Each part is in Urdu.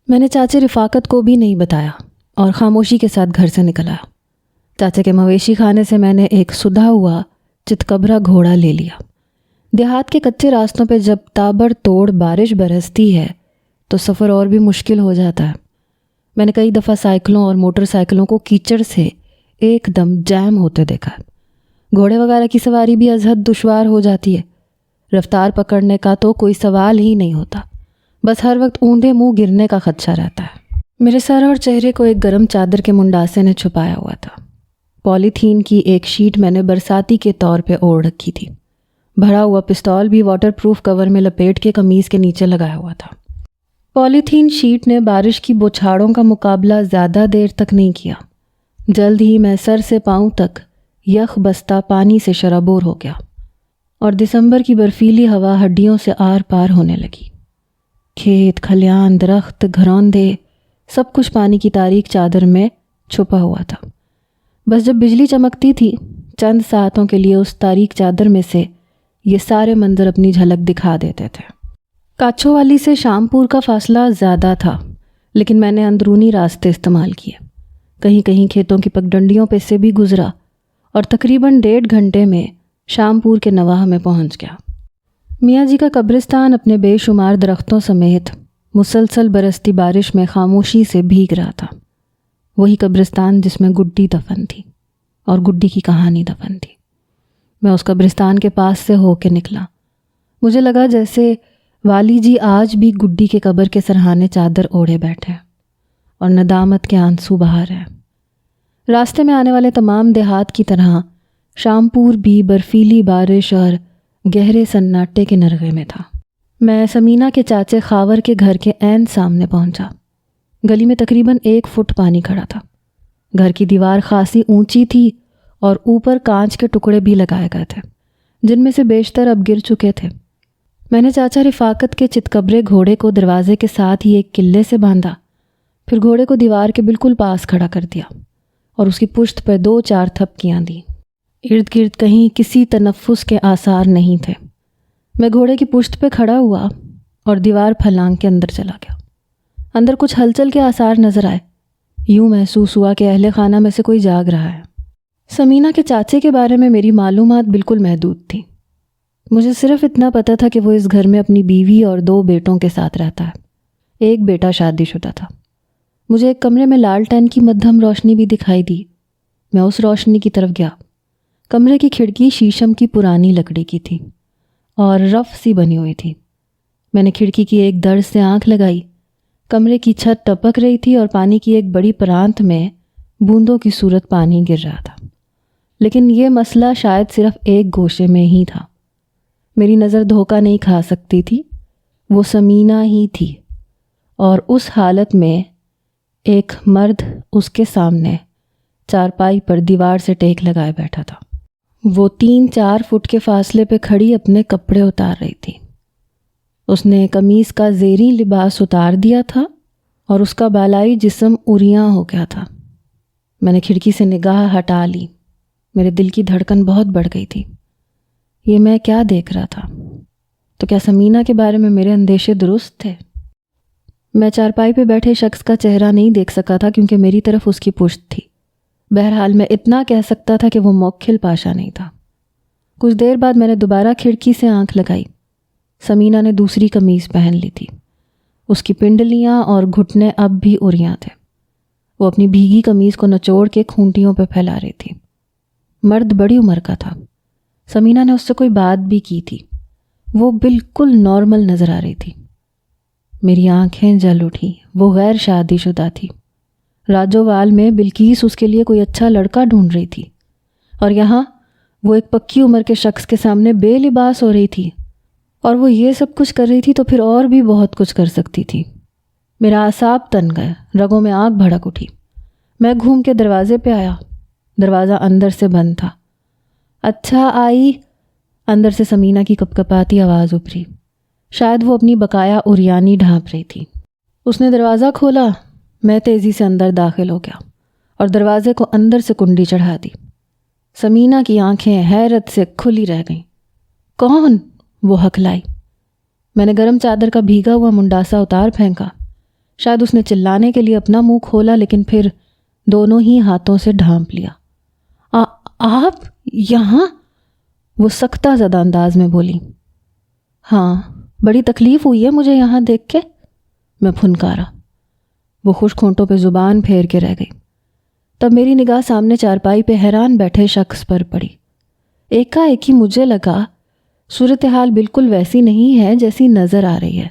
میں نے چاچے رفاقت کو بھی نہیں بتایا اور خاموشی کے ساتھ گھر سے نکل آیا۔ چاچے کے مویشی خانے سے میں نے ایک سدھا ہوا چتکبرا گھوڑا لے لیا۔ دیہات کے کچے راستوں پہ جب تابڑ توڑ بارش برستی ہے تو سفر اور بھی مشکل ہو جاتا ہے۔ میں نے کئی دفعہ سائیکلوں اور موٹر سائیکلوں کو کیچڑ سے ایک دم جام ہوتے دیکھا ہے۔ گھوڑے وغیرہ کی سواری بھی از حد دشوار ہو جاتی ہے۔ رفتار پکڑنے کا تو کوئی سوال ہی نہیں ہوتا، بس ہر وقت اوندھے منہ گرنے کا خدشہ رہتا ہے۔ میرے سر اور چہرے کو ایک گرم چادر کے منڈاسے نے چھپایا ہوا تھا۔ پولیتھین کی ایک شیٹ میں نے برساتی کے طور پہ اوڑھ رکھی تھی۔ بھرا ہوا پستول بھی واٹر پروف کور میں لپیٹ کے قمیض کے نیچے لگایا ہوا تھا۔ پولیتھین شیٹ نے بارش کی بوچھاڑوں کا مقابلہ زیادہ دیر تک نہیں کیا۔ جلد ہی میں سر سے پاؤں تک یخ بستہ پانی سے شرابور ہو گیا اور دسمبر کی برفیلی ہوا ہڈیوں سے آر پار ہونے لگی۔ کھیت، کھلیان، درخت، گھروندے، سب کچھ پانی کی تاریک چادر میں چھپا ہوا تھا۔ بس جب بجلی چمکتی تھی، چند ساعتوں کے لیے اس تاریک چادر میں سے یہ سارے منظر اپنی جھلک دکھا دیتے تھے۔ کاچھو والی سے شام پور کا فاصلہ زیادہ تھا، لیکن میں نے اندرونی راستے استعمال کیے۔ کہیں کہیں کھیتوں کی پگڈنڈیوں پہ سے بھی گزرا اور تقریباً 1.5 گھنٹے میں شام پور کے نواح میں پہنچ گیا۔ میاں جی کا قبرستان اپنے بے شمار درختوں سمیت مسلسل برستی بارش میں خاموشی سے بھیگ رہا تھا۔ وہی قبرستان جس میں گڈی دفن تھی اور گڈی کی کہانی دفن تھی۔ میں اس قبرستان کے پاس سے ہو کے نکلا۔ مجھے لگا جیسے والی جی آج بھی گڈی کے قبر کے سرہانے چادر اوڑھے بیٹھے اور ندامت کے آنسو بہا رہے۔ راستے میں آنے والے تمام دیہات کی طرح شام پور بھی برفیلی بارش اور گہرے سناٹے کے نرغے میں تھا۔ میں سمینہ کے چاچے خاور کے گھر کے عین سامنے پہنچا۔ گلی میں تقریباً 1 فٹ پانی کھڑا تھا۔ گھر کی دیوار خاصی اونچی تھی اور اوپر کانچ کے ٹکڑے بھی لگائے گئے تھے، جن میں سے بیشتر اب گر چکے تھے۔ میں نے چاچا رفاقت کے چتکبرے گھوڑے کو دروازے کے ساتھ ہی ایک قلعے سے باندھا، پھر گھوڑے کو دیوار کے بالکل پاس کھڑا کر دیا اور اس کی پشت پہ 2-4 تھپکیاں دیں۔ ارد گرد کہیں کسی تنفس کے آثار نہیں تھے۔ میں گھوڑے کی پشت پہ کھڑا ہوا اور دیوار پھلانگ کے اندر چلا گیا۔ اندر کچھ ہلچل کے آثار نظر آئے۔ یوں محسوس ہوا کہ اہل خانہ میں سے کوئی جاگ رہا ہے۔ سمینہ کے چاچے کے بارے میں میری معلومات بالکل محدود تھی۔ مجھے صرف اتنا پتہ تھا کہ وہ اس گھر میں اپنی بیوی اور 2 بیٹوں کے ساتھ رہتا ہے۔ ایک بیٹا شادی شدہ تھا۔ مجھے ایک کمرے میں لالٹین کی مدھم روشنی بھی دکھائی دی۔ میں اس روشنی کی طرف گیا۔ کمرے کی کھڑکی شیشم کی پرانی لکڑی کی تھی اور رف سی بنی ہوئی تھی۔ میں نے کھڑکی کی ایک در سے آنکھ لگائی۔ کمرے کی چھت ٹپک رہی تھی اور پانی کی ایک بڑی پرانت میں بوندوں کی صورت پانی گر رہا تھا، لیکن یہ مسئلہ شاید صرف ایک گوشے میں ہی تھا۔ میری نظر دھوکہ نہیں کھا سکتی تھی، وہ سمینہ ہی تھی، اور اس حالت میں ایک مرد اس کے سامنے چارپائی پر دیوار سے ٹیک لگائے بیٹھا تھا۔ وہ 3-4 فٹ کے فاصلے پہ کھڑی اپنے کپڑے اتار رہی تھی۔ اس نے قمیص کا زیریں لباس اتار دیا تھا اور اس کا بالائی جسم اریاں ہو گیا تھا۔ میں نے کھڑکی سے نگاہ ہٹا لی۔ میرے دل کی دھڑکن بہت بڑھ گئی تھی۔ یہ میں کیا دیکھ رہا تھا؟ تو کیا سمینہ کے بارے میں میرے اندیشے درست تھے؟ میں چارپائی پہ بیٹھے شخص کا چہرہ نہیں دیکھ سکا تھا کیونکہ میری طرف اس کی پشت تھی۔ بہرحال میں اتنا کہہ سکتا تھا کہ وہ موکھل پاشا نہیں تھا۔ کچھ دیر بعد میں نے دوبارہ کھڑکی سے آنکھ لگائی۔ سمینہ نے دوسری قمیض پہن لی تھی۔ اس کی پنڈلیاں اور گھٹنے اب بھی اریاں تھے۔ وہ اپنی بھیگی قمیض کو نچوڑ کے کھونٹیوں پہ پھیلا رہی تھی۔ مرد بڑی عمر کا تھا۔ سمینہ نے اس سے کوئی بات بھی کی تھی۔ وہ بالکل نارمل نظر آ رہی تھی۔ میری آنکھیں جل اٹھیں۔ وہ غیر شادی شدہ تھی۔ راجووال میں بلقیس اس کے لیے کوئی اچھا لڑکا ڈھونڈ رہی تھی، اور یہاں وہ ایک پکی عمر کے شخص کے سامنے بے لباس ہو رہی تھی، اور وہ یہ سب کچھ کر رہی تھی تو پھر اور بھی بہت کچھ کر سکتی تھی۔ میرا اعصاب تن گئے، رگوں میں آگ بھڑک اٹھی۔ میں گھوم کے دروازے پہ آیا۔ دروازہ اندر سے بند تھا۔ اچھا آئی، اندر سے سمینہ کی کپکپاتی آواز ابھری۔ شاید وہ اپنی بقایا اریانی ڈھانپ رہی تھی۔ اس نے دروازہ کھولا۔ میں تیزی سے اندر داخل ہو گیا اور دروازے کو اندر سے کنڈی چڑھا دی۔ سمینہ کی آنکھیں حیرت سے کھلی رہ گئیں۔ کون؟ وہ ہکلائی۔ میں نے گرم چادر کا بھیگا ہوا منڈاسا اتار پھینکا۔ شاید اس نے چلانے کے لیے اپنا منہ کھولا، لیکن پھر دونوں ہی ہاتھوں سے ڈھانپ لیا۔ آپ یہاں؟ وہ سختہ زدہ انداز میں بولی۔ ہاں، بڑی تکلیف ہوئی ہے مجھے یہاں دیکھ کے، میں پھنکارا۔ وہ خشک ہونٹوں پہ زبان پھیر کے رہ گئی۔ تب میری نگاہ سامنے چارپائی پہ حیران بیٹھے شخص پر پڑی۔ ایک ہی مجھے لگا صورتحال بالکل ویسی نہیں ہے جیسی نظر آ رہی ہے۔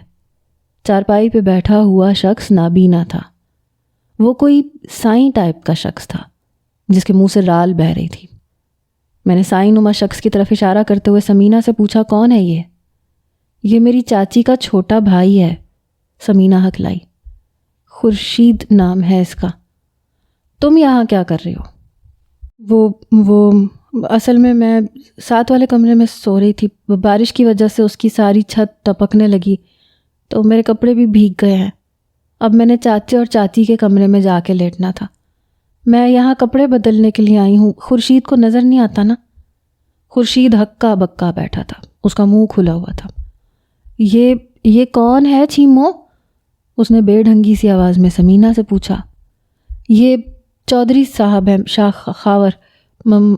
چارپائی پہ بیٹھا ہوا شخص نابینا تھا۔ وہ کوئی سائیں ٹائپ کا شخص تھا جس کے منہ سے رال بہہ رہی تھی۔ میں نے سائیں نما شخص کی طرف اشارہ کرتے ہوئے سمینہ سے پوچھا، کون ہے یہ؟ یہ میری چاچی کا چھوٹا بھائی ہے، سمینہ ہکلائی۔ خورشید نام ہے اس کا۔ تم یہاں کیا کر رہی ہو؟ وہ اصل میں ساتھ والے کمرے میں سو رہی تھی۔ بارش کی وجہ سے اس کی ساری چھت ٹپکنے لگی تو میرے کپڑے بھی بھیگ گئے ہیں۔ اب میں نے چاچے اور چاچی کے کمرے میں جا کے لیٹنا تھا۔ میں یہاں کپڑے بدلنے کے لیے آئی ہوں۔ خورشید کو نظر نہیں آتا نا؟ خورشید ہکا بکا بیٹھا تھا، اس کا منہ کھلا ہوا تھا۔ یہ کون ہے چھیمو؟ اس نے بے ڈھنگی سی آواز میں سمینہ سے پوچھا۔ یہ چودھری صاحب ہیں، شاہ خاور،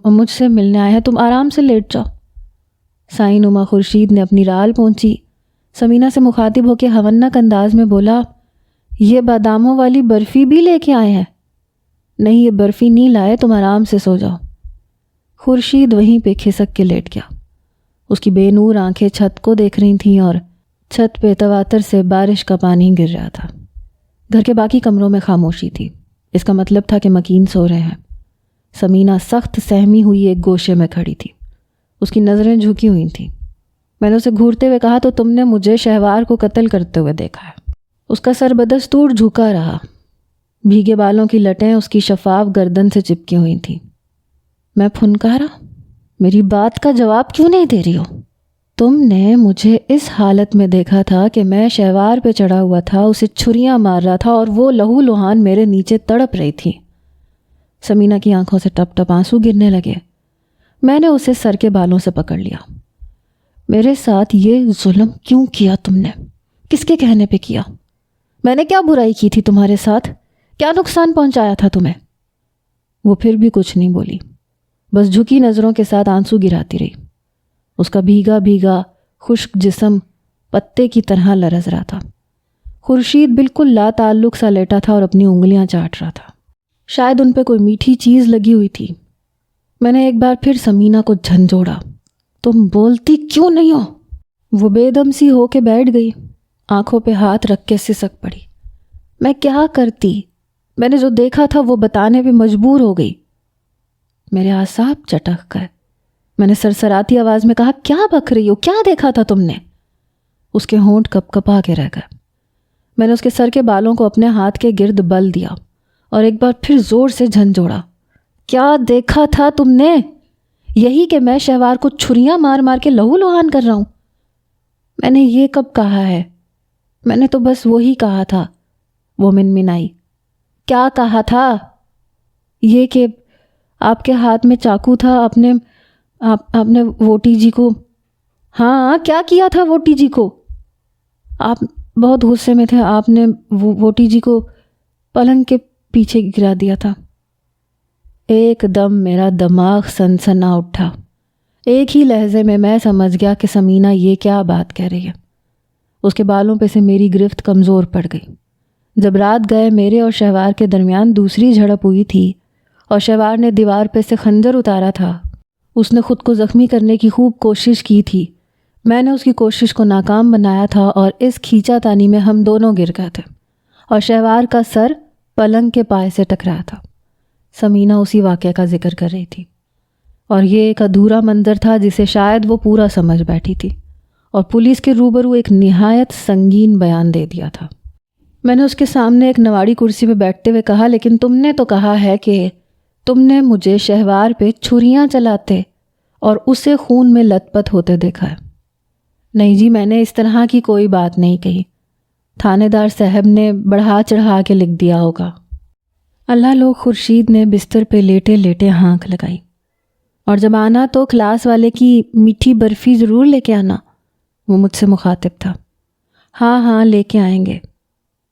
مجھ سے ملنے آئے ہیں، تم آرام سے لیٹ جاؤ۔ سائیں نما خورشید نے اپنی رال پونچھی، سمینہ سے مخاطب ہو کے ہونک انداز میں بولا، یہ باداموں والی برفی بھی لے کے آئے ہیں؟ نہیں، یہ برفی نہیں لائے، تم آرام سے سو جاؤ۔ خورشید وہیں پہ کھسک کے لیٹ گیا۔ اس کی بے نور آنکھیں چھت کو دیکھ رہی تھیں اور چھت پہ تواتر سے بارش کا پانی گر رہا تھا۔ گھر کے باقی کمروں میں خاموشی تھی۔ اس کا مطلب تھا کہ مکین سو رہے ہیں۔ سمینہ سخت سہمی ہوئی ایک گوشے میں کھڑی تھی۔ اس کی نظریں جھکی ہوئی تھیں۔ میں نے اسے گھورتے ہوئے کہا، تو تم نے مجھے شہوار کو قتل کرتے ہوئے دیکھا ہے۔ اس کا سر بدستور جھکا رہا۔ بھیگے بالوں کی لٹیں اس کی شفاف گردن سے چپکی ہوئی تھیں۔ میں پھنکارا، میری بات کا جواب کیوں نہیں دے رہی ہو؟ تم نے مجھے اس حالت میں دیکھا تھا کہ میں شہوار پہ چڑھا ہوا تھا، اسے چھریاں مار رہا تھا اور وہ لہو لہان میرے نیچے تڑپ رہی تھی۔ سمینہ کی آنکھوں سے ٹپ ٹپ آنسو گرنے لگے۔ میں نے اسے سر کے بالوں سے پکڑ لیا۔ میرے ساتھ یہ ظلم کیوں کیا تم نے؟ کس کے کہنے پہ کیا؟ میں نے کیا برائی کی تھی تمہارے ساتھ؟ کیا نقصان پہنچایا تھا تمہیں؟ وہ پھر بھی کچھ نہیں بولی، بس جھکی نظروں کے ساتھ آنسو گراتی رہی۔ اس کا بھیگا بھیگا خشک جسم پتے کی طرح لرز رہا تھا۔ خورشید بالکل لا تعلق سا لیٹا تھا اور اپنی انگلیاں چاٹ رہا تھا۔ شاید ان پہ کوئی میٹھی چیز لگی ہوئی تھی۔ میں نے ایک بار پھر سمینہ کو جھنجھوڑا، تم بولتی کیوں نہیں ہو؟ وہ بے دم سی ہو کے بیٹھ گئی، آنکھوں پہ ہاتھ رکھ کے سسک پڑی۔ میں کیا کرتی؟ میں نے جو دیکھا تھا وہ بتانے پہ مجبور ہو گئی۔ میرے اعصاب چٹک گئے۔ میں نے سرسراتی آواز میں کہا، کیا بک رہی ہو؟ کیا دیکھا تھا تم نے؟ اس کے ہونٹ کپ کپا کے رہ گئے۔ میں نے اس کے سر کے بالوں کو اپنے ہاتھ کے گرد بل دیا اور ایک بار پھر زور سے جھنجھوڑا۔ کیا دیکھا تھا تم نے؟ یہی کہ میں شہوار کو چھریاں مار مار کے لہو لہان کر رہا ہوں؟ میں نے یہ کب کہا ہے؟ میں نے تو بس وہی کہا تھا۔ وہ منمنائی۔ کیا کہا تھا؟ یہ کہ آپ کے ہاتھ میں چاقو تھا، آپ نے ووٹی جی کو… ہاں، کیا کیا تھا ووٹی جی کو؟ آپ بہت غصے میں تھے، آپ نے ووٹی جی کو پلنگ کے پیچھے گرا دیا تھا۔ ایک دم میرا دماغ سنسنا اٹھا۔ ایک ہی لہجے میں میں سمجھ گیا کہ سمینہ یہ کیا بات کہہ رہی ہے۔ اس کے بالوں پہ سے میری گرفت کمزور پڑ گئی۔ جب رات گئے میرے اور شہوار کے درمیان دوسری جھڑپ ہوئی تھی اور شہوار نے دیوار پہ سے خنجر اتارا تھا، اس نے خود کو زخمی کرنے کی خوب کوشش کی تھی۔ میں نے اس کی کوشش کو ناکام بنایا تھا اور اس کھینچا تانی میں ہم دونوں گر گئے تھے اور شہوار کا سر پلنگ کے پائے سے ٹکرایا تھا۔ سمینہ اسی واقعے کا ذکر کر رہی تھی اور یہ ایک ادھورا منظر تھا جسے شاید وہ پورا سمجھ بیٹھی تھی اور پولیس کے روبرو ایک نہایت سنگین بیان دے دیا تھا۔ میں نے اس کے سامنے ایک نواڑی کرسی پہ بیٹھتے ہوئے کہا، لیکن تم نے تو کہا ہے کہ تم نے مجھے شہوار پہ چھریاں چلاتے اور اسے خون میں لت پت ہوتے دیکھا ہے۔ نہیں جی، میں نے اس طرح کی کوئی بات نہیں کہی۔ تھانے دار صاحب نے بڑھا چڑھا کے لکھ دیا ہوگا۔ اللہ لوگ خورشید نے بستر پہ لیٹے لیٹے ہانک لگائی۔ اور جب آنا تو کلاس والے کی میٹھی برفی ضرور لے کے آنا، وہ مجھ سے مخاطب تھا۔ ہاں ہاں، لے کے آئیں گے۔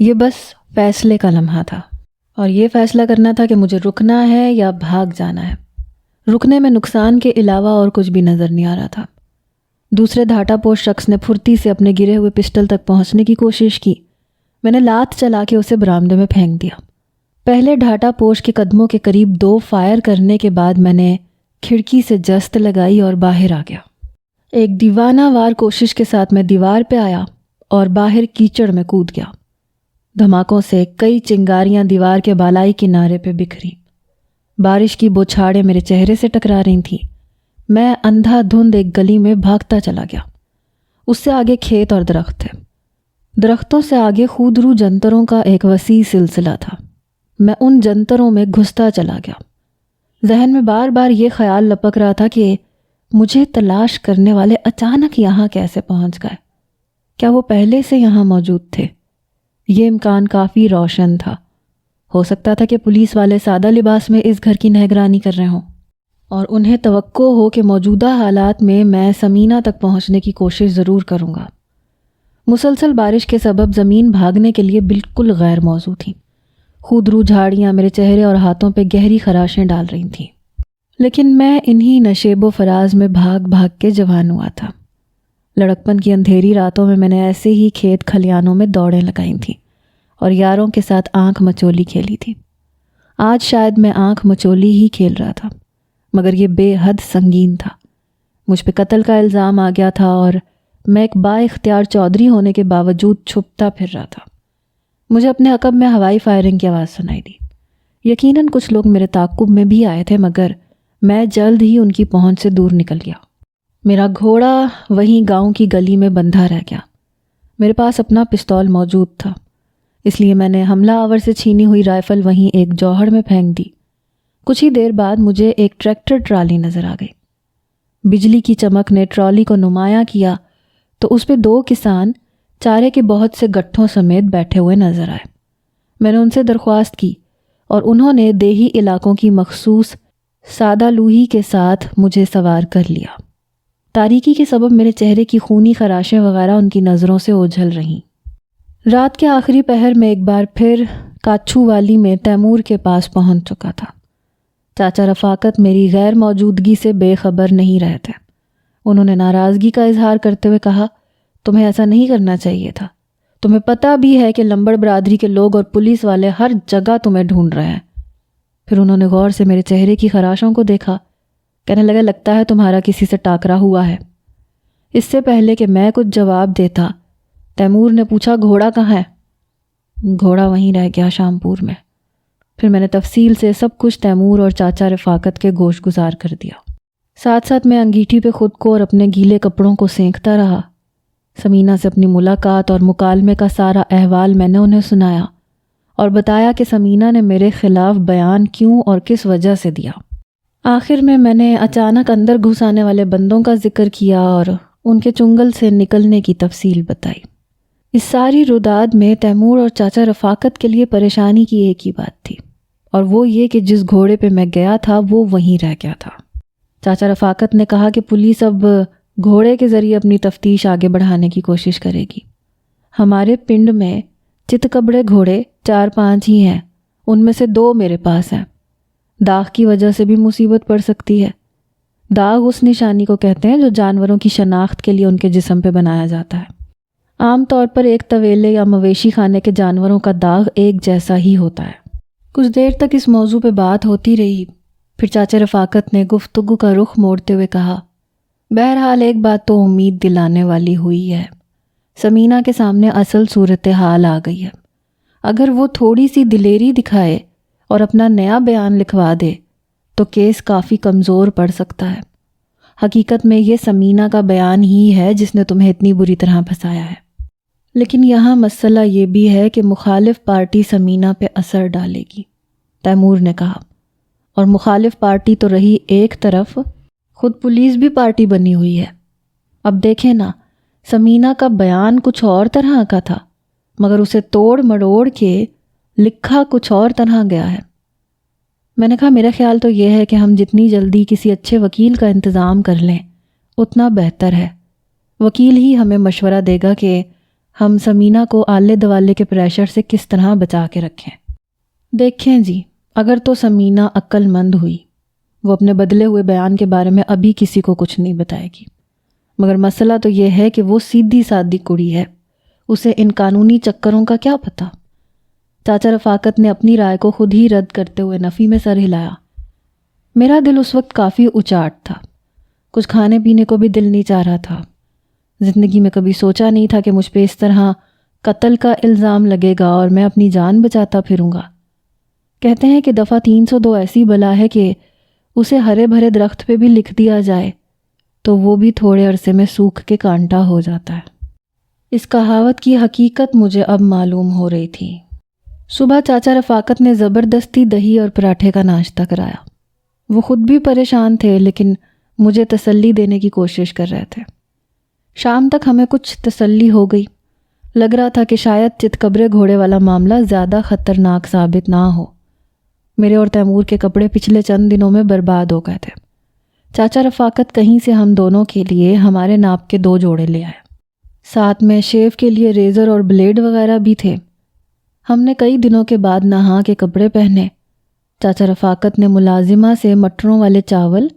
یہ بس فیصلے کا لمحہ تھا، اور یہ فیصلہ کرنا تھا کہ مجھے رکنا ہے یا بھاگ جانا ہے۔ رکنے میں نقصان کے علاوہ اور کچھ بھی نظر نہیں آ رہا تھا۔ دوسرے دھاٹا پوش شخص نے پھرتی سے اپنے گرے ہوئے پسٹل تک پہنچنے کی کوشش کی۔ میں نے لات چلا کے اسے برآمدے میں پھینک دیا۔ پہلے ڈھاٹا پوش کے قدموں کے قریب 2 فائر کرنے کے بعد میں نے کھڑکی سے جست لگائی اور باہر آ گیا۔ ایک دیوانہ وار کوشش کے ساتھ میں دیوار پہ آیا اور باہر کیچڑ میں کود گیا۔ دھماکوں سے کئی چنگاریاں دیوار کے بالائی کنارے پہ بکھری۔ بارش کی بوچھاڑیں میرے چہرے سے ٹکرا رہی تھیں۔ میں اندھا دھند ایک گلی میں بھاگتا چلا گیا۔ اس سے آگے کھیت اور درخت تھے۔ درختوں سے آگے خودرو جنتروں کا ایک وسیع سلسلہ تھا۔ میں ان جنتروں میں گھستا چلا گیا۔ ذہن میں بار بار یہ خیال لپک رہا تھا کہ مجھے تلاش کرنے والے اچانک یہاں کیسے پہنچ گئے؟ کیا وہ پہلے سے یہاں موجود تھے؟ یہ امکان کافی روشن تھا۔ ہو سکتا تھا کہ پولیس والے سادہ لباس میں اس گھر کی نگرانی کر رہے ہوں، اور انہیں توقع ہو کہ موجودہ حالات میں سمینہ تک پہنچنے کی کوشش ضرور کروں گا۔ مسلسل بارش کے سبب زمین بھاگنے کے لیے بالکل غیر موزوں تھی۔ خودرو جھاڑیاں میرے چہرے اور ہاتھوں پہ گہری خراشیں ڈال رہی تھیں، لیکن میں انہی نشیب و فراز میں بھاگ بھاگ کے جوان ہوا تھا۔ لڑکپن کی اندھیری راتوں میں نے ایسے ہی کھیت کھلیانوں میں دوڑیں لگائی تھیں اور یاروں کے ساتھ آنکھ مچولی کھیلی تھی۔ آج شاید میں آنکھ مچولی ہی کھیل رہا تھا، مگر یہ بے حد سنگین تھا۔ مجھ پہ قتل کا الزام آ گیا تھا اور میں ایک با اختیار چودھری ہونے کے باوجود چھپتا پھر رہا تھا۔ مجھے اپنے عقب میں ہوائی فائرنگ کی آواز سنائی دی۔ یقیناً کچھ لوگ میرے تعاقب میں بھی آئے تھے، مگر میں جلد ہی ان کی پہنچ سے دور نکل گیا۔ میرا گھوڑا وہیں گاؤں کی گلی میں بندھا رہ گیا۔ میرے پاس اپنا پستول موجود تھا، اس لیے میں نے حملہ آور سے چھینی ہوئی رائفل وہیں ایک جوہڑ میں پھینک دی۔ کچھ ہی دیر بعد مجھے ایک ٹریکٹر ٹرالی نظر آ گئی۔ بجلی کی چمک نے ٹرالی کو نمایاں کیا تو اس پہ 2 کسان چارے کے بہت سے گٹھوں سمیت بیٹھے ہوئے نظر آئے۔ میں نے ان سے درخواست کی اور انہوں نے دیہی علاقوں کی مخصوص سادہ لوہی کے ساتھ مجھے سوار کر لیا۔ تاریکی کے سبب میرے چہرے کی خونی خراشیں وغیرہ ان کی نظروں سے اوجھل رہیں۔ رات کے آخری پہر میں ایک بار پھر کاچھو والی میں تیمور کے پاس پہنچ چکا تھا۔ چاچا رفاقت میری غیر موجودگی سے بے خبر نہیں رہے تھے۔ انہوں نے ناراضگی کا اظہار کرتے ہوئے کہا، تمہیں ایسا نہیں کرنا چاہیے تھا۔ تمہیں پتہ بھی ہے کہ لمبڑ برادری کے لوگ اور پولیس والے ہر جگہ تمہیں ڈھونڈ رہے ہیں۔ پھر انہوں نے غور سے میرے چہرے کی خراشوں کو دیکھا۔ کہنے لگا، لگتا ہے تمہارا کسی سے ٹاکرا ہوا ہے۔ اس سے پہلے کہ میں کچھ جواب دیتا، تیمور نے پوچھا، گھوڑا کہاں ہے؟ گھوڑا وہیں رہ گیا، شامپور میں۔ پھر میں نے تفصیل سے سب کچھ تیمور اور چاچا رفاقت کے گوش گزار کر دیا۔ ساتھ ساتھ میں انگیٹھی پہ خود کو اور اپنے گیلے کپڑوں کو سینکتا رہا۔ سمینہ سے اپنی ملاقات اور مکالمے کا سارا احوال میں نے انہیں سنایا اور بتایا کہ سمینہ نے میرے خلاف بیان کیوں اور کس وجہ سے دیا۔ آخر میں نے اچانک اندر گھس آنے والے بندوں کا ذکر کیا اور ان کے چنگل سے نکلنے کی تفصیل بتائی۔ اس ساری رداد میں تیمور اور چاچا رفاقت کے لیے پریشانی کی ایک ہی بات تھی، اور وہ یہ کہ جس گھوڑے پہ میں گیا تھا وہ وہیں رہ گیا تھا۔ چاچا رفاقت نے کہا کہ پولیس اب گھوڑے کے ذریعے اپنی تفتیش آگے بڑھانے کی کوشش کرے گی۔ ہمارے پنڈ میں چتکبرے گھوڑے 4-5 ہی ہیں، ان میں سے 2 میرے پاس ہیں۔ داغ کی وجہ سے بھی مصیبت پڑ سکتی ہے۔ داغ اس نشانی کو کہتے ہیں جو جانوروں کی شناخت کے لیے ان کے جسم پہ بنایا جاتا ہے۔ عام طور پر ایک طویلے یا مویشی خانے کے جانوروں کا داغ ایک جیسا ہی ہوتا ہے۔ کچھ دیر تک اس موضوع پہ بات ہوتی رہی، پھر چاچا رفاقت نے گفتگو کا رخ موڑتے ہوئے کہا، بہرحال ایک بات تو امید دلانے والی ہوئی ہے۔ سمینہ کے سامنے اصل صورتحال آ گئی ہے۔ اگر وہ تھوڑی سی دلیری دکھائے اور اپنا نیا بیان لکھوا دے تو کیس کافی کمزور پڑ سکتا ہے۔ حقیقت میں یہ سمینہ کا بیان ہی ہے جس نے تمہیں اتنی بری طرح پھنسایا ہے۔ لیکن یہاں مسئلہ یہ بھی ہے کہ مخالف پارٹی سمینہ پہ اثر ڈالے گی، تیمور نے کہا، اور مخالف پارٹی تو رہی ایک طرف، خود پولیس بھی پارٹی بنی ہوئی ہے۔ اب دیکھیں نا، سمینہ کا بیان کچھ اور طرح کا تھا، مگر اسے توڑ مڑوڑ کے لکھا کچھ اور طرح گیا ہے۔ میں نے کہا، میرا خیال تو یہ ہے کہ ہم جتنی جلدی کسی اچھے وکیل کا انتظام کر لیں اتنا بہتر ہے۔ وکیل ہی ہمیں مشورہ دے گا کہ ہم سمینہ کو آلے دوالے کے پریشر سے کس طرح بچا کے رکھیں۔ دیکھیں جی، اگر تو سمینہ عقل مند ہوئی، وہ اپنے بدلے ہوئے بیان کے بارے میں ابھی کسی کو کچھ نہیں بتائے گی، مگر مسئلہ تو یہ ہے کہ وہ سیدھی سادی کڑی ہے، اسے ان قانونی چکروں کا کیا پتہ۔ چاچا رفاقت نے اپنی رائے کو خود ہی رد کرتے ہوئے نفی میں سر ہلایا۔ میرا دل اس وقت کافی اچاٹ تھا، کچھ کھانے پینے کو بھی دل نہیں چاہ رہا تھا۔ زندگی میں کبھی سوچا نہیں تھا کہ مجھ پہ اس طرح قتل کا الزام لگے گا اور میں اپنی جان بچاتا پھروں گا۔ کہتے ہیں کہ دفعہ 302 ایسی بلا ہے کہ اسے ہرے بھرے درخت پہ بھی لکھ دیا جائے تو وہ بھی تھوڑے عرصے میں سوکھ کے کانٹا ہو جاتا ہے۔ اس کہاوت کی حقیقت مجھے اب معلوم ہو رہی تھی۔ صبح چاچا رفاقت نے زبردستی دہی اور پراٹھے کا ناشتہ کرایا۔ وہ خود بھی پریشان تھے لیکن مجھے تسلی دینے کی کوشش کر رہے تھے۔ شام تک ہمیں کچھ تسلی ہو گئی، لگ رہا تھا کہ شاید چتکبرے گھوڑے والا معاملہ زیادہ خطرناک ثابت نہ ہو۔ میرے اور تیمور کے کپڑے پچھلے چند دنوں میں برباد ہو گئے تھے۔ چاچا رفاقت کہیں سے ہم دونوں کے لیے ہمارے ناپ کے 2 جوڑے لے آئے، ساتھ میں شیو کے لیے ریزر اور بلیڈ وغیرہ بھی تھے۔ ہم نے کئی دنوں کے بعد نہا کے کپڑے پہنے۔ چاچا رفاقت نے ملازمہ سے مٹروں والے چاول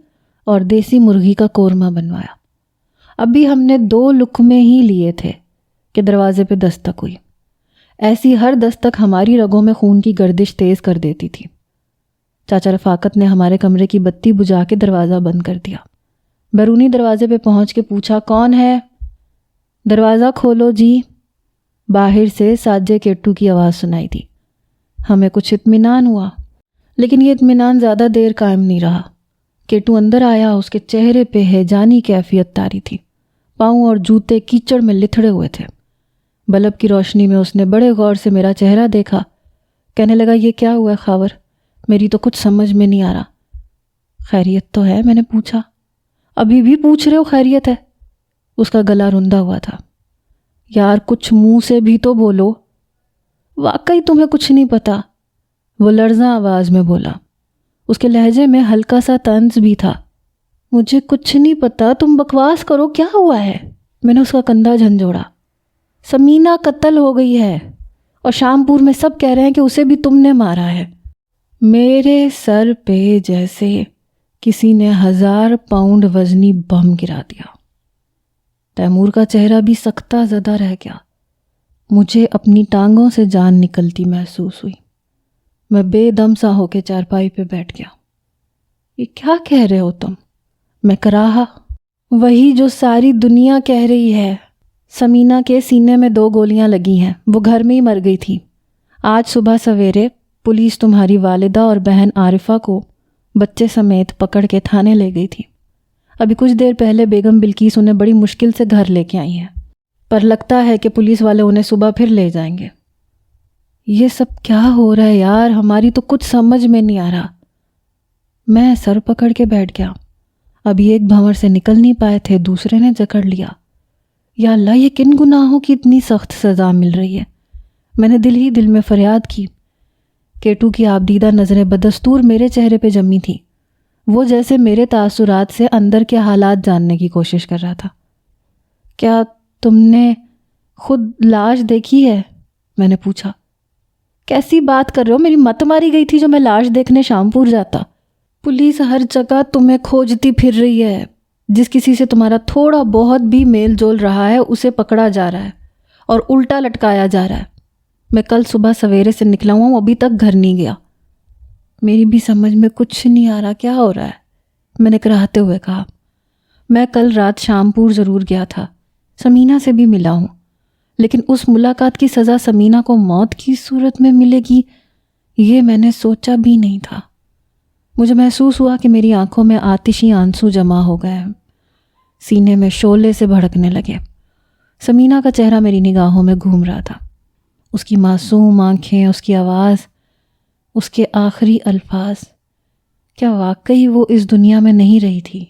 اور دیسی مرغی کا قورمہ بنوایا۔ ابھی ہم نے 2 لقمے ہی لیے تھے کہ دروازے پہ دستک ہوئی۔ ایسی ہر دستک ہماری رگوں میں خون کی گردش تیز کر دیتی تھی۔ چاچا رفاقت نے ہمارے کمرے کی بتی بجھا کے دروازہ بند کر دیا۔ بیرونی دروازے پہ پہنچ کے پوچھا، کون ہے؟ دروازہ کھولو جی۔ باہر سے ساجے کیٹو کی آواز سنائی دی۔ ہمیں کچھ اطمینان ہوا، لیکن یہ اطمینان زیادہ دیر قائم نہیں رہا۔ کیٹو اندر آیا، اس کے چہرے پہ ہیجانی کیفیت طاری تھی، پاؤں اور جوتے کیچڑ میں لتھڑے ہوئے تھے۔ بلب کی روشنی میں اس نے بڑے غور سے میرا چہرہ دیکھا، کہنے لگا، یہ کیا ہوا ہے خاور؟ میری تو کچھ سمجھ میں نہیں آ رہا۔ خیریت تو ہے؟ میں نے پوچھا۔ ابھی بھی پوچھ رہے ہو خیریت ہے؟ اس کا گلا رندا ہوا تھا۔ یار کچھ منہ سے بھی تو بولو، واقعی تمہیں کچھ نہیں پتا، وہ لرزاں آواز میں بولا۔ اس کے لہجے میں ہلکا سا طنز بھی تھا۔ مجھے کچھ نہیں پتا، تم بکواس کرو، کیا ہوا ہے؟ میں نے اس کا کندھا جھنجھوڑا۔ سمینہ قتل ہو گئی ہے اور شامپور میں سب کہہ رہے ہیں کہ اسے بھی تم نے مارا ہے۔ میرے سر پہ جیسے کسی نے 1000 پاؤنڈ وزنی بم گرا دیا۔ تیمور کا چہرہ بھی سختہ زدہ رہ گیا۔ مجھے اپنی ٹانگوں سے جان نکلتی محسوس ہوئی۔ میں بے دم سا ہو کے چارپائی پہ بیٹھ گیا۔ یہ کیا کہہ رہے ہو تم؟ میں کراہا، وہی جو ساری دنیا کہہ رہی ہے۔ سمینہ کے سینے میں 2 گولیاں لگی ہیں، وہ گھر میں ہی مر گئی تھی۔ آج صبح سویرے پولیس تمہاری والدہ اور بہن عارفہ کو بچے سمیت پکڑ کے تھانے لے گئی تھی۔ ابھی کچھ دیر پہلے بیگم بلقیس انہیں بڑی مشکل سے گھر لے کے آئی ہیں، پر لگتا ہے کہ پولیس والے انہیں صبح پھر لے جائیں گے۔ یہ سب کیا ہو رہا ہے یار؟ ہماری تو کچھ سمجھ میں نہیں آ رہا۔ میں سر پکڑ کے بیٹھ گیا۔ ابھی ایک بھنور سے نکل نہیں پائے تھے، دوسرے نے جکڑ لیا۔ یا اللہ، یہ کن گناہوں کی اتنی سخت سزا مل رہی ہے؟ میں نے دل ہی دل میں فریاد کی۔ کیٹو کی آبدیدہ نظریں بدستور میرے چہرے پہ جمی تھی۔ وہ جیسے میرے تاثرات سے اندر کے حالات جاننے کی کوشش کر رہا تھا۔ کیا تم نے خود لاش دیکھی ہے؟ میں نے پوچھا۔ کیسی بات کر رہے ہو؟ میری مت ماری گئی تھی جو میں لاش دیکھنے شامپور جاتا؟ پولیس ہر جگہ تمہیں کھوجتی پھر رہی ہے۔ جس کسی سے تمہارا تھوڑا بہت بھی میل جول رہا ہے اسے پکڑا جا رہا ہے اور الٹا لٹکایا جا رہا ہے۔ میں کل صبح سویرے سے نکلا ہوں، ابھی تک گھر نہیں گیا۔ میری بھی سمجھ میں کچھ نہیں آ رہا، کیا ہو رہا ہے؟ میں نے کراہتے ہوئے کہا۔ میں کل رات شامپور ضرور گیا تھا، سمینہ سے بھی ملا ہوں، لیکن اس ملاقات کی سزا سمینہ کو موت کی صورت میں ملے گی یہ میں نے سوچا بھی نہیں تھا۔ مجھے محسوس ہوا کہ میری آنکھوں میں آتشی آنسو جمع ہو گئے، سینے میں شعلے سے بھڑکنے لگے۔ سمینہ کا چہرہ میری نگاہوں میں گھوم رہا تھا، اس کی معصوم آنکھیں، اس کی آواز، اس کے آخری الفاظ۔ کیا واقعی وہ اس دنیا میں نہیں رہی تھی؟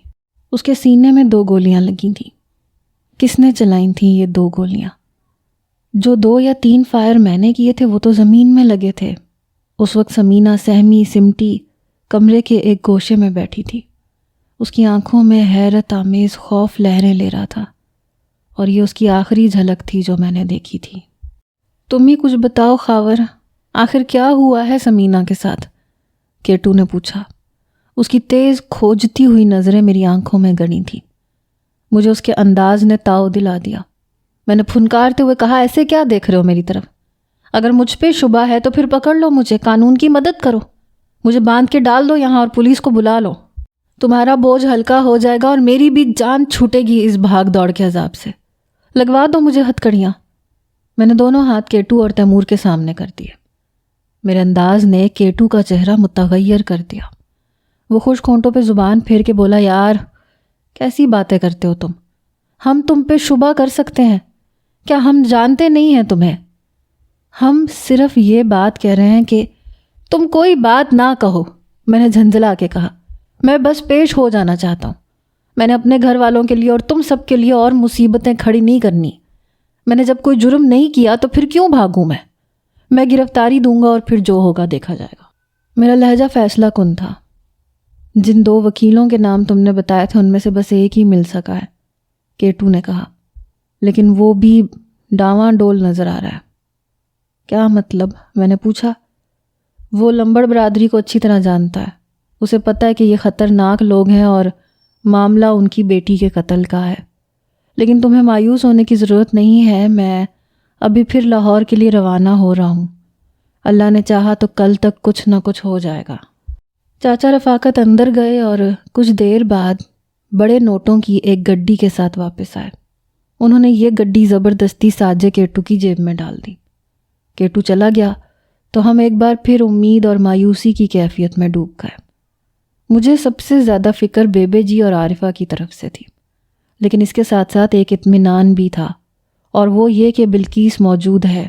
اس کے سینے میں 2 گولیاں لگی تھیں۔ کس نے چلائیں تھیں یہ 2 گولیاں؟ جو 2 یا 3 فائر میں نے کیے تھے وہ تو زمین میں لگے تھے۔ اس وقت سمینہ سہمی سمٹی کمرے کے ایک گوشے میں بیٹھی تھی۔ اس کی آنکھوں میں حیرت آمیز خوف لہریں لے رہا تھا، اور یہ اس کی آخری جھلک تھی جو میں نے دیکھی تھی۔ تم ہی کچھ بتاؤ خاور، آخر کیا ہوا ہے سمینہ کے ساتھ؟ کیٹو نے پوچھا۔ اس کی تیز کھوجتی ہوئی نظریں میری آنکھوں میں گڑی تھیں۔ مجھے اس کے انداز نے تاؤ دلا دیا۔ میں نے پھنکارتے ہوئے کہا، ایسے کیا دیکھ رہے ہو میری طرف؟ اگر مجھ پہ شبہ ہے تو پھر پکڑ لو مجھے، قانون کی مدد کرو، مجھے باندھ کے ڈال دو یہاں اور پولیس کو بلا لو۔ تمہارا بوجھ ہلکا ہو جائے گا اور میری بھی جان چھوٹے گی اس بھاگ دوڑ کے عذاب سے۔ لگوا دو مجھے ہتھکڑیاں۔ میں نے دونوں ہاتھ کیٹو اور تیمور کے سامنے کر دیے۔ میرے انداز نے کیٹو کا چہرہ متغیر کر دیا۔ وہ خشک ہونٹوں پہ زبان پھیر کے بولا، یار کیسی باتیں کرتے ہو تم؟ ہم تم پہ شبہ کر سکتے ہیں کیا؟ ہم جانتے نہیں ہیں تمہیں۔ ہم صرف یہ بات کہہ رہے ہیں کہ تم کوئی بات نہ کہو، میں نے جھنجھلا کے کہا۔ میں بس پیش ہو جانا چاہتا ہوں۔ میں نے اپنے گھر والوں کے لیے اور تم سب کے لیے اور مصیبتیں کھڑی نہیں کرنی۔ میں نے جب کوئی جرم نہیں کیا تو پھر کیوں بھاگوں میں گرفتاری دوں گا اور پھر جو ہوگا دیکھا جائے گا۔ میرا لہجہ فیصلہ کن تھا۔ جن 2 وکیلوں کے نام تم نے بتائے تھے ان میں سے بس ایک ہی مل سکا ہے، کیٹو نے کہا، لیکن وہ بھی ڈاواں ڈول نظر آ رہا ہے۔ کیا مطلب؟ میں نے پوچھا۔ وہ لمبڑ برادری کو اچھی طرح جانتا ہے، اسے پتہ ہے کہ یہ خطرناک لوگ ہیں اور معاملہ ان کی بیٹی کے قتل کا ہے۔ لیکن تمہیں مایوس ہونے کی ضرورت نہیں ہے، میں ابھی پھر لاہور کے لیے روانہ ہو رہا ہوں۔ اللہ نے چاہا تو کل تک کچھ نہ کچھ ہو جائے گا۔ چاچا رفاقت اندر گئے اور کچھ دیر بعد بڑے نوٹوں کی ایک گڈی کے ساتھ واپس آئے۔ انہوں نے یہ گڈی زبردستی ساجے کیٹو کی جیب میں ڈال دی۔ کیٹو چلا گیا تو ہم ایک بار پھر امید اور مایوسی کی کیفیت میں ڈوب گئے۔ مجھے سب سے زیادہ فکر بیبے جی اور عارفہ کی طرف سے تھی، لیکن اس کے ساتھ ساتھ ایک اطمینان بھی تھا، اور وہ یہ کہ بلقیس موجود ہے۔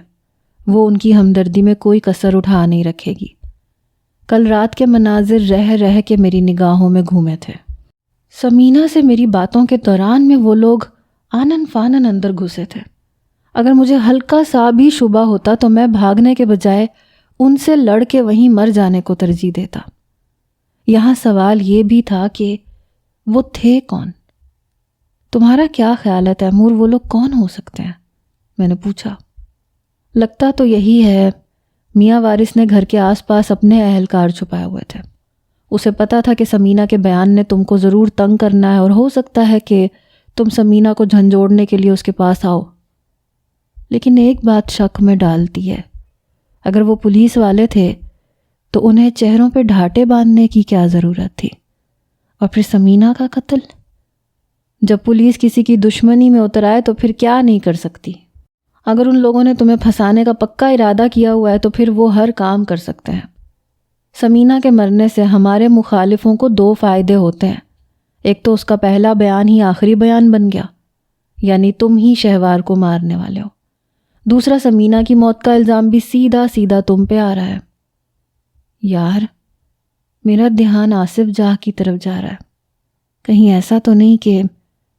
وہ ان کی ہمدردی میں کوئی کسر اٹھا نہیں رکھے گی۔ کل رات کے مناظر رہ رہ کے میری نگاہوں میں گھومے تھے۔ سمینہ سے میری باتوں کے دوران میں وہ لوگ آنن فانن اندر گھسے تھے۔ اگر مجھے ہلکا سا بھی شبہ ہوتا تو میں بھاگنے کے بجائے ان سے لڑ کے وہیں مر جانے کو ترجیح دیتا۔ یہاں سوال یہ بھی تھا کہ وہ تھے کون؟ تمہارا کیا خیال ہے تیمور، وہ لوگ کون ہو سکتے ہیں؟ میں نے پوچھا۔ لگتا تو یہی ہے، میاں وارث نے گھر کے آس پاس اپنے اہلکار چھپائے ہوئے تھے۔ اسے پتا تھا کہ سمینہ کے بیان نے تم کو ضرور تنگ کرنا ہے، اور ہو سکتا ہے کہ تم سمینہ کو جھنجھوڑنے کے لیے اس کے پاس آؤ۔ لیکن ایک بات شک میں ڈالتی ہے، اگر وہ پولیس والے تھے تو انہیں چہروں پہ ڈھاٹے باندھنے کی کیا ضرورت تھی؟ اور پھر سمینہ کا قتل؟ جب پولیس کسی کی دشمنی میں اتر آئے تو پھر کیا نہیں کر سکتی؟ اگر ان لوگوں نے تمہیں پھنسانے کا پکا ارادہ کیا ہوا ہے تو پھر وہ ہر کام کر سکتے ہیں۔ سمینہ کے مرنے سے ہمارے مخالفوں کو 2 فائدے ہوتے ہیں۔ ایک تو اس کا پہلا بیان ہی آخری بیان بن گیا، یعنی تم ہی شہوار کو مارنے والے ہو۔ دوسرا، سمینہ کی موت کا الزام بھی سیدھا سیدھا تم پہ آ رہا ہے۔ یار، میرا دھیان آصف جاہ کی طرف جا رہا ہے۔ کہیں ایسا تو نہیں کہ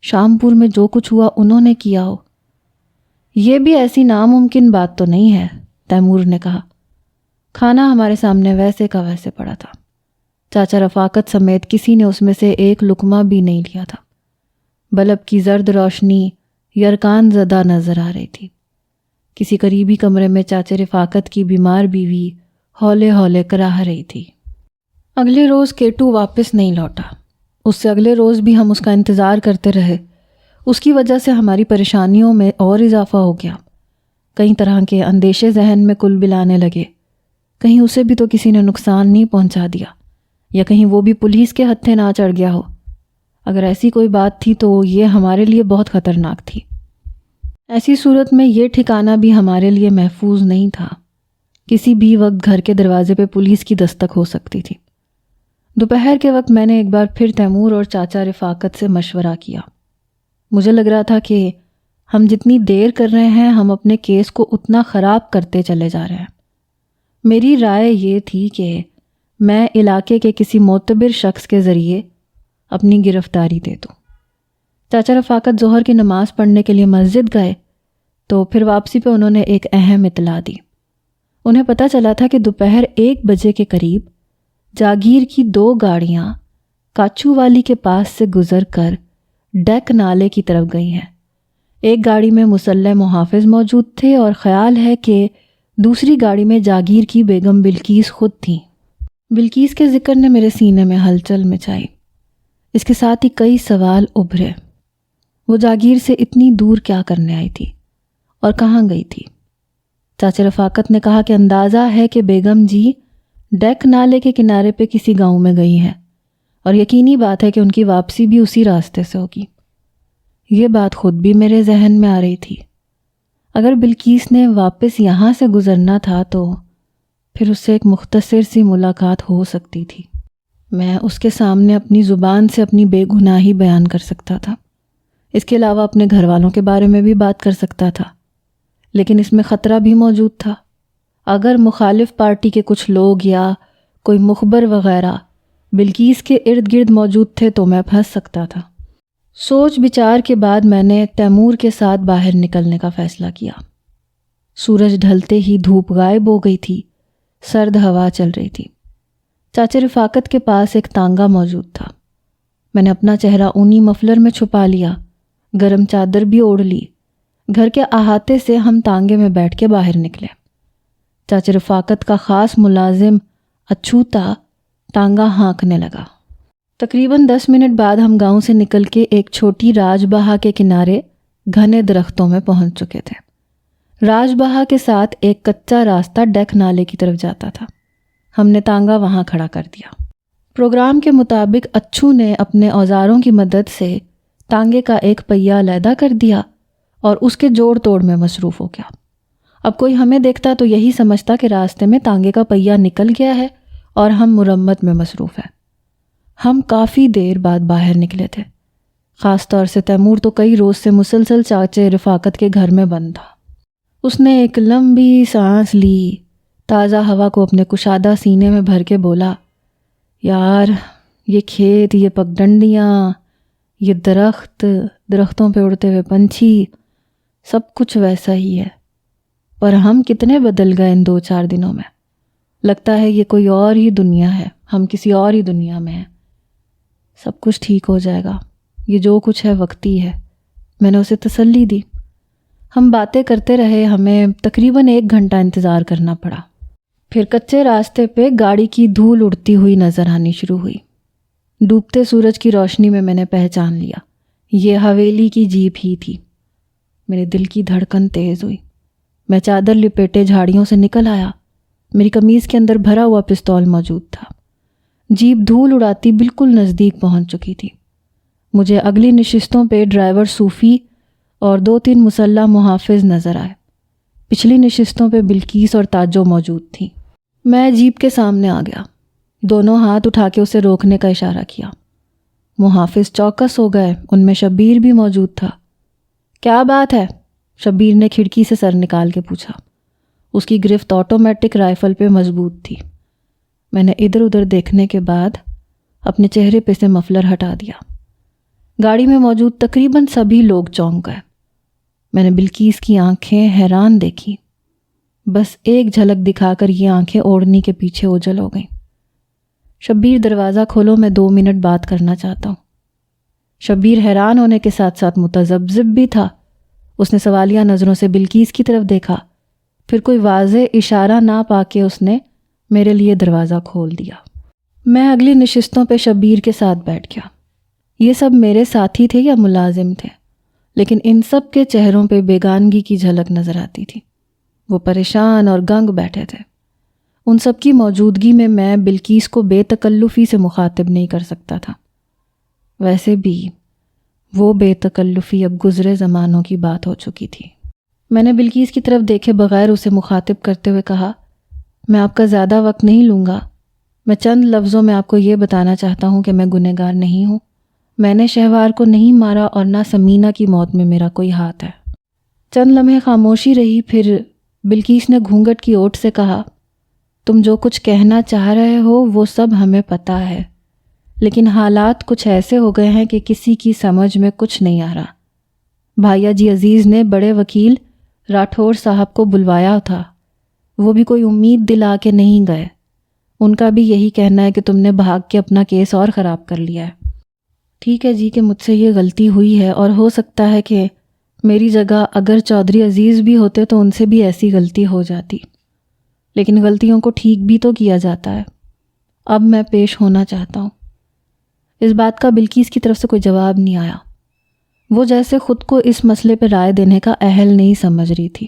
شامپور میں جو کچھ ہوا انہوں نے کیا ہو؟ یہ بھی ایسی ناممکن بات تو نہیں ہے، تیمور نے کہا۔ کھانا ہمارے سامنے ویسے کا ویسے پڑا تھا۔ چاچا رفاقت سمیت کسی نے اس میں سے ایک لقمہ بھی نہیں لیا تھا۔ بلب کی زرد روشنی یرکان زدہ نظر آ رہی تھی۔ کسی قریبی کمرے میں چاچا رفاقت کی بیمار بیوی ہولے ہولے کراہ رہی تھی۔ اگلے روز کیٹو واپس نہیں لوٹا۔ اس سے اگلے روز بھی ہم اس کا انتظار کرتے رہے۔ اس کی وجہ سے ہماری پریشانیوں میں اور اضافہ ہو گیا۔ کئی طرح کے اندیشے ذہن میں کل بلانے لگے۔ کہیں اسے بھی تو کسی نے نقصان نہیں پہنچا دیا، یا کہیں وہ بھی پولیس کے ہتھے نہ چڑھ گیا ہو۔ اگر ایسی کوئی بات تھی تو یہ ہمارے لیے بہت خطرناک تھی۔ ایسی صورت میں یہ ٹھکانہ بھی ہمارے لیے محفوظ نہیں تھا۔ کسی بھی وقت گھر کے دروازے پہ پولیس کی دستک ہو سکتی تھی۔ دوپہر کے وقت میں نے ایک بار پھر تیمور اور چاچا رفاقت سے مشورہ کیا۔ مجھے لگ رہا تھا کہ ہم جتنی دیر کر رہے ہیں ہم اپنے کیس کو اتنا خراب کرتے چلے جا رہے ہیں۔ میری رائے یہ تھی کہ میں علاقے کے کسی معتبر شخص کے ذریعے اپنی گرفتاری دے دوں۔ چاچا رفاقت ظہر کی نماز پڑھنے کے لیے مسجد گئے تو پھر واپسی پہ انہوں نے ایک اہم اطلاع دی۔ انہیں پتہ چلا تھا کہ دوپہر 1 بجے کے قریب جاگیر کی 2 گاڑیاں کاچو والی کے پاس سے گزر کر ڈیک نالے کی طرف گئی ہیں۔ ایک گاڑی میں مسلح محافظ موجود تھے اور خیال ہے کہ دوسری گاڑی میں جاگیر کی بیگم بلقیس خود تھیں۔ بلقیس کے ذکر نے میرے سینے میں ہلچل مچائی۔ اس کے ساتھ ہی کئی سوال ابھرے۔ وہ جاگیر سے اتنی دور کیا کرنے آئی تھی اور کہاں گئی تھی؟ چاچا رفاقت نے کہا کہ اندازہ ہے کہ بیگم جی ڈیک نالے کے کنارے پہ کسی گاؤں میں گئی ہیں اور یقینی بات ہے کہ ان کی واپسی بھی اسی راستے سے ہوگی۔ یہ بات خود بھی میرے ذہن میں آ رہی تھی۔ اگر بلقیس نے واپس یہاں سے گزرنا تھا تو پھر اس سے ایک مختصر سی ملاقات ہو سکتی تھی۔ میں اس کے سامنے اپنی زبان سے اپنی بے گناہی بیان کر سکتا تھا۔ اس کے علاوہ اپنے گھر والوں کے بارے میں بھی بات کر سکتا تھا، لیکن اس میں خطرہ بھی موجود تھا۔ اگر مخالف پارٹی کے کچھ لوگ یا کوئی مخبر وغیرہ بلقیس کے ارد گرد موجود تھے تو میں پھنس سکتا تھا۔ سوچ بچار کے بعد میں نے تیمور کے ساتھ باہر نکلنے کا فیصلہ کیا۔ سورج ڈھلتے ہی دھوپ غائب ہو گئی تھی، سرد ہوا چل رہی تھی۔ چاچا رفاقت کے پاس ایک تانگا موجود تھا۔ میں نے اپنا چہرہ اونی مفلر میں چھپا لیا، گرم چادر بھی اوڑھ لی۔ گھر کے احاطے سے ہم تانگے میں بیٹھ کے باہر نکلے۔ چاچا رفاقت کا خاص ملازم اچھوتا ٹانگا ہانکنے لگا۔ تقریباً 10 منٹ بعد ہم گاؤں سے نکل کے ایک چھوٹی راج بہا کے کنارے گھنے درختوں میں پہنچ چکے تھے۔ راج بہا کے ساتھ ایک کچا راستہ ڈیک نالے کی طرف جاتا تھا۔ ہم نے تانگا وہاں کھڑا کر دیا۔ پروگرام کے مطابق اچھو نے اپنے اوزاروں کی مدد سے تانگے کا ایک پہیہ علیحدہ کر دیا اور اس کے جوڑ توڑ میں مصروف ہو گیا۔ اب کوئی ہمیں دیکھتا تو یہی سمجھتا کہ راستے میں تانگے کا پہیہ نکل گیا ہے اور ہم مرمت میں مصروف ہیں۔ ہم کافی دیر بعد باہر نکلے تھے۔ خاص طور سے تیمور تو کئی روز سے مسلسل چاچے رفاقت کے گھر میں بند تھا۔ اس نے ایک لمبی سانس لی، تازہ ہوا کو اپنے کشادہ سینے میں بھر کے بولا، یار یہ کھیت، یہ پگڈنڈیاں، یہ درختوں پہ اڑتے ہوئے پنچھی، سب کچھ ویسا ہی ہے، پر ہم کتنے بدل گئے ان 2-4 دنوں میں۔ لگتا ہے یہ کوئی اور ہی دنیا ہے، ہم کسی اور ہی دنیا میں ہیں۔ سب کچھ ٹھیک ہو جائے گا، یہ جو کچھ ہے وقتی ہے، میں نے اسے تسلی دی۔ ہم باتیں کرتے رہے، ہمیں تقریباً 1 گھنٹہ انتظار کرنا پڑا۔ پھر کچے راستے پہ گاڑی کی دھول اڑتی ہوئی نظر آنی شروع ہوئی۔ ڈوبتے سورج کی روشنی میں نے پہچان لیا، یہ حویلی کی جیپ ہی تھی۔ میرے دل کی دھڑکن تیز ہوئی۔ میں چادر لپیٹے جھاڑیوں سے نکل آیا۔ میری قمیض کے اندر بھرا ہوا پستول موجود تھا۔ جیپ دھول اڑاتی بالکل نزدیک پہنچ چکی تھی۔ مجھے اگلی نشستوں پہ ڈرائیور صوفی اور 2-3 مسلح محافظ نظر آئے۔ پچھلی نشستوں پہ بلقیس اور تاجو موجود تھیں۔ میں جیپ کے سامنے آ گیا، دونوں ہاتھ اٹھا کے اسے روکنے کا اشارہ کیا۔ محافظ چوکس ہو گئے، ان میں شبیر بھی موجود تھا۔ کیا بات ہے؟ شبیر نے کھڑکی سے سر نکال کے پوچھا۔ اس کی گرفت آٹومیٹک رائفل پہ مضبوط تھی۔ میں نے ادھر ادھر دیکھنے کے بعد اپنے چہرے پہ سے مفلر ہٹا دیا۔ گاڑی میں موجود تقریباً سبھی لوگ چونک گئے۔ میں نے بلقیس کی آنکھیں حیران دیکھی۔ بس ایک جھلک دکھا کر یہ آنکھیں اوڑھنی کے پیچھے اوجھل ہو گئیں۔ شبیر دروازہ کھولو، میں 2 منٹ بات کرنا چاہتا ہوں۔ شبیر حیران ہونے کے ساتھ ساتھ متذبذب بھی تھا۔ اس نے سوالیہ نظروں سے بلقیس کی طرف دیکھا، پھر کوئی واضح اشارہ نہ پا کے اس نے میرے لیے دروازہ کھول دیا۔ میں اگلی نشستوں پہ شبیر کے ساتھ بیٹھ گیا۔ یہ سب میرے ساتھی تھے یا ملازم تھے، لیکن ان سب کے چہروں پہ بیگانگی کی جھلک نظر آتی تھی۔ وہ پریشان اور گنگ بیٹھے تھے۔ ان سب کی موجودگی میں میں بلقیس کو بے تکلفی سے مخاطب نہیں کر سکتا تھا۔ ویسے بھی وہ بے تکلفی اب گزرے زمانوں کی بات ہو چکی تھی۔ میں نے بلقیس کی طرف دیکھے بغیر اسے مخاطب کرتے ہوئے کہا، میں آپ کا زیادہ وقت نہیں لوں گا۔ میں چند لفظوں میں آپ کو یہ بتانا چاہتا ہوں کہ میں گنہگار نہیں ہوں۔ میں نے شہوار کو نہیں مارا اور نہ سمینہ کی موت میں میرا کوئی ہاتھ ہے۔ چند لمحے خاموشی رہی، پھر بلقیس نے گھونگھٹ کی اوٹ سے کہا، تم جو کچھ کہنا چاہ رہے ہو وہ سب ہمیں پتہ ہے، لیکن حالات کچھ ایسے ہو گئے ہیں کہ کسی کی سمجھ میں کچھ نہیں آ رہا۔ بھائیا جی عزیز نے بڑے وکیل راٹھور صاحب کو بلوایا تھا، وہ بھی کوئی امید دلا کے نہیں گئے۔ ان کا بھی یہی کہنا ہے کہ تم نے بھاگ کے اپنا کیس اور خراب کر لیا ہے۔ ٹھیک ہے جی کہ مجھ سے یہ غلطی ہوئی ہے اور ہو سکتا ہے کہ میری جگہ اگر چودھری عزیز بھی ہوتے تو ان سے بھی ایسی غلطی ہو جاتی، لیکن غلطیوں کو ٹھیک بھی تو کیا جاتا ہے۔ اب میں پیش ہونا چاہتا ہوں۔ اس بات کا بلقیس کی طرف سے کوئی جواب نہیں آیا۔ وہ جیسے خود کو اس مسئلے پہ رائے دینے کا اہل نہیں سمجھ رہی تھی۔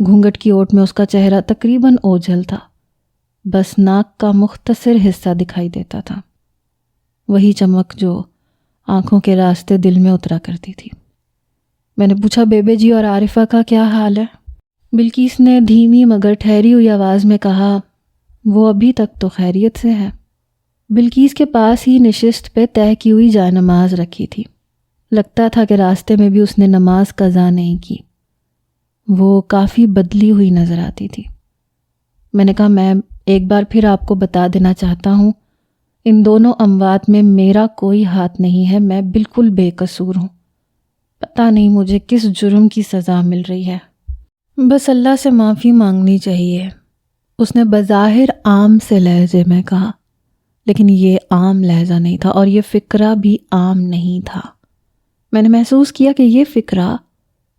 گھونگھٹ کی اوٹ میں اس کا چہرہ تقریباً اوجھل تھا، بس ناک کا مختصر حصہ دکھائی دیتا تھا، وہی چمک جو آنکھوں کے راستے دل میں اترا کرتی تھی۔ میں نے پوچھا، بیبے جی اور عارفہ کا کیا حال ہے؟ بلقیس نے دھیمی مگر ٹھہری ہوئی آواز میں کہا، وہ ابھی تک تو خیریت سے ہے۔ بلقیس کے پاس ہی نشست پہ طے کی ہوئی جائے نماز رکھی تھی۔ لگتا تھا کہ راستے میں بھی اس نے نماز قضا نہیں کی۔ وہ کافی بدلی ہوئی نظر آتی تھی۔ میں نے کہا، میں ایک بار پھر آپ کو بتا دینا چاہتا ہوں، ان دونوں اموات میں میرا کوئی ہاتھ نہیں ہے، میں بالکل بے قصور ہوں۔ پتہ نہیں مجھے کس جرم کی سزا مل رہی ہے، بس اللہ سے معافی مانگنی چاہیے۔ اس نے بظاہر عام سے لہجے میں کہا، لیکن یہ عام لہجہ نہیں تھا اور یہ فقرہ بھی عام نہیں تھا۔ میں نے محسوس کیا کہ یہ فقرہ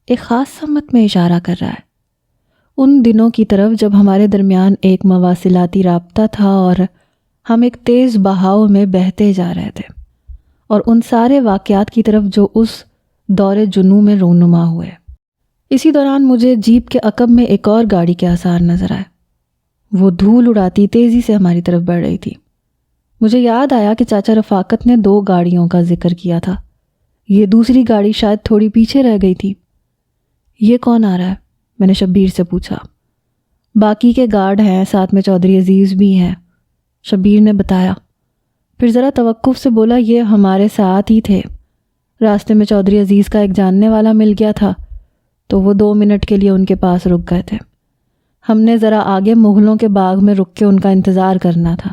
ایک خاص سمت میں اشارہ کر رہا ہے، ان دنوں کی طرف جب ہمارے درمیان ایک مواصلاتی رابطہ تھا اور ہم ایک تیز بہاؤ میں بہتے جا رہے تھے، اور ان سارے واقعات کی طرف جو اس دور جنوں میں رونما ہوئے۔ اسی دوران مجھے جیپ کے عقب میں ایک اور گاڑی کے آثار نظر آئے۔ وہ دھول اڑاتی تیزی سے ہماری طرف بڑھ رہی تھی۔ مجھے یاد آیا کہ چاچا رفاقت نے 2 گاڑیوں کا ذکر کیا تھا، یہ دوسری گاڑی شاید تھوڑی پیچھے رہ گئی تھی۔ یہ کون آ رہا ہے؟ میں نے شبیر سے پوچھا۔ باقی کے گارڈ ہیں، ساتھ میں چودھری عزیز بھی ہیں، شبیر نے بتایا۔ پھر ذرا توقف سے بولا، یہ ہمارے ساتھ ہی تھے، راستے میں چودھری عزیز کا ایک جاننے والا مل گیا تھا تو وہ 2 منٹ کے لیے ان کے پاس رک گئے تھے۔ ہم نے ذرا آگے مغلوں کے باغ میں رک کے ان کا انتظار کرنا تھا۔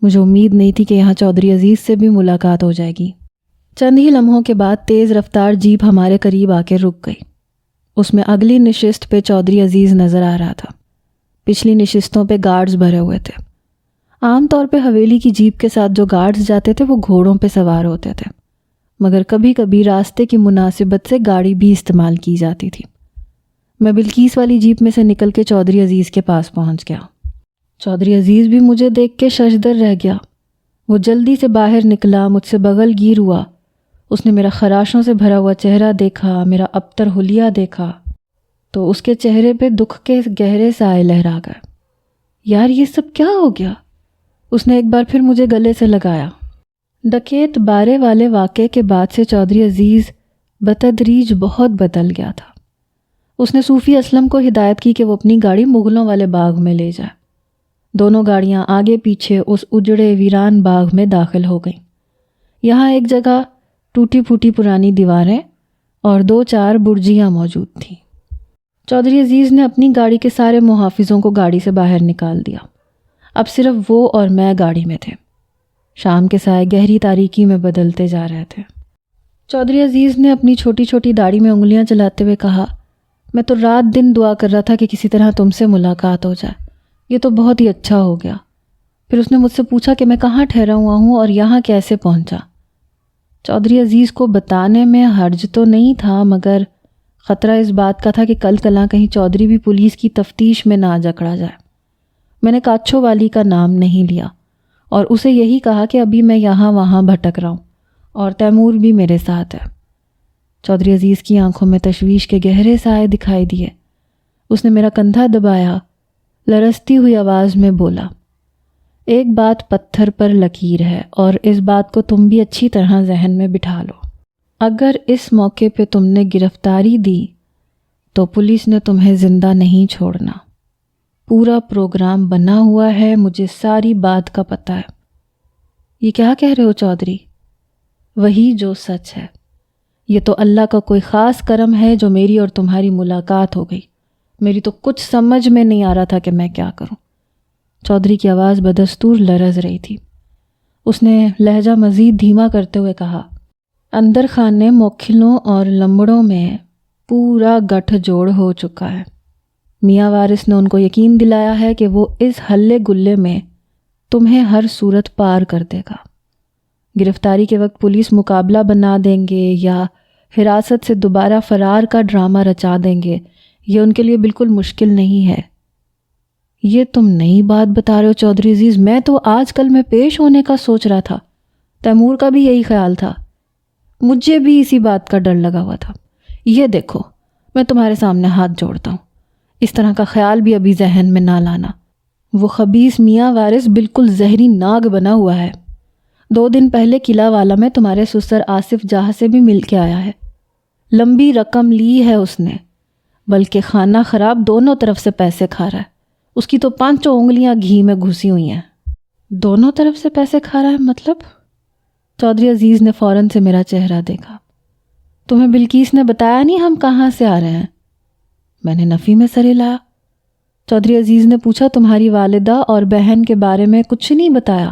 مجھے امید نہیں تھی کہ یہاں چودھری عزیز سے بھی ملاقات ہو جائے گی۔ چند ہی لمحوں کے بعد تیز رفتار جیپ ہمارے قریب آ کے رک گئی۔ اس میں اگلی نشست پہ چودھری عزیز نظر آ رہا تھا۔ پچھلی نشستوں پہ گارڈز بھرے ہوئے تھے۔ عام طور پہ حویلی کی جیپ کے ساتھ جو گارڈز جاتے تھے وہ گھوڑوں پہ سوار ہوتے تھے، مگر کبھی کبھی راستے کی مناسبت سے گاڑی بھی استعمال کی جاتی تھی۔ میں بلقیس والی جیپ میں سے نکل کے چودھری عزیز کے پاس پہنچ گیا۔ چودھری عزیز بھی مجھے دیکھ کے ششدر رہ گیا۔ وہ جلدی سے باہر نکلا، مجھ سے بغل گیر ہوا۔ اس نے میرا خراشوں سے بھرا ہوا چہرہ دیکھا، میرا ابتر حلیہ دیکھا تو اس کے چہرے پہ دکھ کے گہرے سائے لہرا گئے۔ یار یہ سب کیا ہو گیا؟ اس نے ایک بار پھر مجھے گلے سے لگایا۔ ڈکیت بارے والے واقعے کے بعد سے چودھری عزیز بتدریج بہت بدل گیا تھا۔ اس نے صوفی اسلم کو ہدایت کی کہ وہ اپنی گاڑی مغلوں والے باغ میں لے جائے۔ دونوں گاڑیاں آگے پیچھے اس اجڑے ویران باغ میں داخل ہو گئیں۔ یہاں ایک جگہ ٹوٹی پھوٹی پرانی دیواریں اور 2-4 برجیاں موجود تھیں۔ چودھری عزیز نے اپنی گاڑی کے سارے محافظوں کو گاڑی سے باہر نکال دیا۔ اب صرف وہ اور میں گاڑی میں تھے۔ شام کے سائے گہری تاریکی میں بدلتے جا رہے تھے۔ چودھری عزیز نے اپنی چھوٹی چھوٹی داڑھی میں انگلیاں چلاتے ہوئے کہا، میں تو رات دن دعا کر رہا تھا کہ کسی طرح تم سے ملاقات ہو جائے، یہ تو بہت ہی اچھا ہو گیا۔ پھر اس نے مجھ سے پوچھا کہ میں کہاں ٹھہرا ہوا ہوں اور یہاں کیسے پہنچا۔ چودھری عزیز کو بتانے میں حرج تو نہیں تھا، مگر خطرہ اس بات کا تھا کہ کل کلاں کہیں چودھری بھی پولیس کی تفتیش میں نہ جکڑا جائے۔ میں نے کاچھو والی کا نام نہیں لیا اور اسے یہی کہا کہ ابھی میں یہاں وہاں بھٹک رہا ہوں اور تیمور بھی میرے ساتھ ہے۔ چودھری عزیز کی آنکھوں میں تشویش کے گہرے سائے دکھائی دیے۔ اس نے میرا کندھا دبایا، لرزتی ہوئی آواز میں بولا، ایک بات پتھر پر لکیر ہے اور اس بات کو تم بھی اچھی طرح ذہن میں بٹھا لو، اگر اس موقع پہ تم نے گرفتاری دی تو پولیس نے تمہیں زندہ نہیں چھوڑنا۔ پورا پروگرام بنا ہوا ہے، مجھے ساری بات کا پتہ ہے۔ یہ کیا کہہ رہے ہو چودھری؟ وہی جو سچ ہے۔ یہ تو اللہ کا کوئی خاص کرم ہے جو میری اور تمہاری ملاقات ہو گئی۔ میری تو کچھ سمجھ میں نہیں آ رہا تھا کہ میں کیا کروں۔ چودھری کی آواز بدستور لرز رہی تھی۔ اس نے لہجہ مزید دھیما کرتے ہوئے کہا، اندر خانے موکھلوں اور لمبڑوں میں پورا گٹھ جوڑ ہو چکا ہے۔ میاں وارث نے ان کو یقین دلایا ہے کہ وہ اس ہلے گلے میں تمہیں ہر صورت پار کر دے گا۔ گرفتاری کے وقت پولیس مقابلہ بنا دیں گے یا حراست سے دوبارہ فرار کا ڈرامہ رچا دیں گے، یہ ان کے لیے بالکل مشکل نہیں ہے۔ یہ تم نئی بات بتا رہے ہو چودھری عزیز، میں تو آج کل میں پیش ہونے کا سوچ رہا تھا۔ تیمور کا بھی یہی خیال تھا، مجھے بھی اسی بات کا ڈر لگا ہوا تھا۔ یہ دیکھو، میں تمہارے سامنے ہاتھ جوڑتا ہوں، اس طرح کا خیال بھی ابھی ذہن میں نہ لانا۔ وہ خبیث میاں وارث بالکل زہری ناگ بنا ہوا ہے۔ 2 دن پہلے قلعہ والا میں تمہارے سسر آصف جاہ سے بھی مل کے آیا ہے، لمبی رقم لی ہے اس نے، بلکہ خانہ خراب دونوں طرف سے پیسے کھا رہا ہے، اس کی تو 5 انگلیاں گھی میں گھسی ہوئی ہیں۔ دونوں طرف سے پیسے کھا رہا ہے مطلب؟ چودھری عزیز نے فوراً سے میرا چہرہ دیکھا۔ تمہیں بلکیس نے بتایا نہیں ہم کہاں سے آ رہے ہیں؟ میں نے نفی میں سر ہلایا۔ چودھری عزیز نے پوچھا تمہاری والدہ اور بہن کے بارے میں کچھ نہیں بتایا؟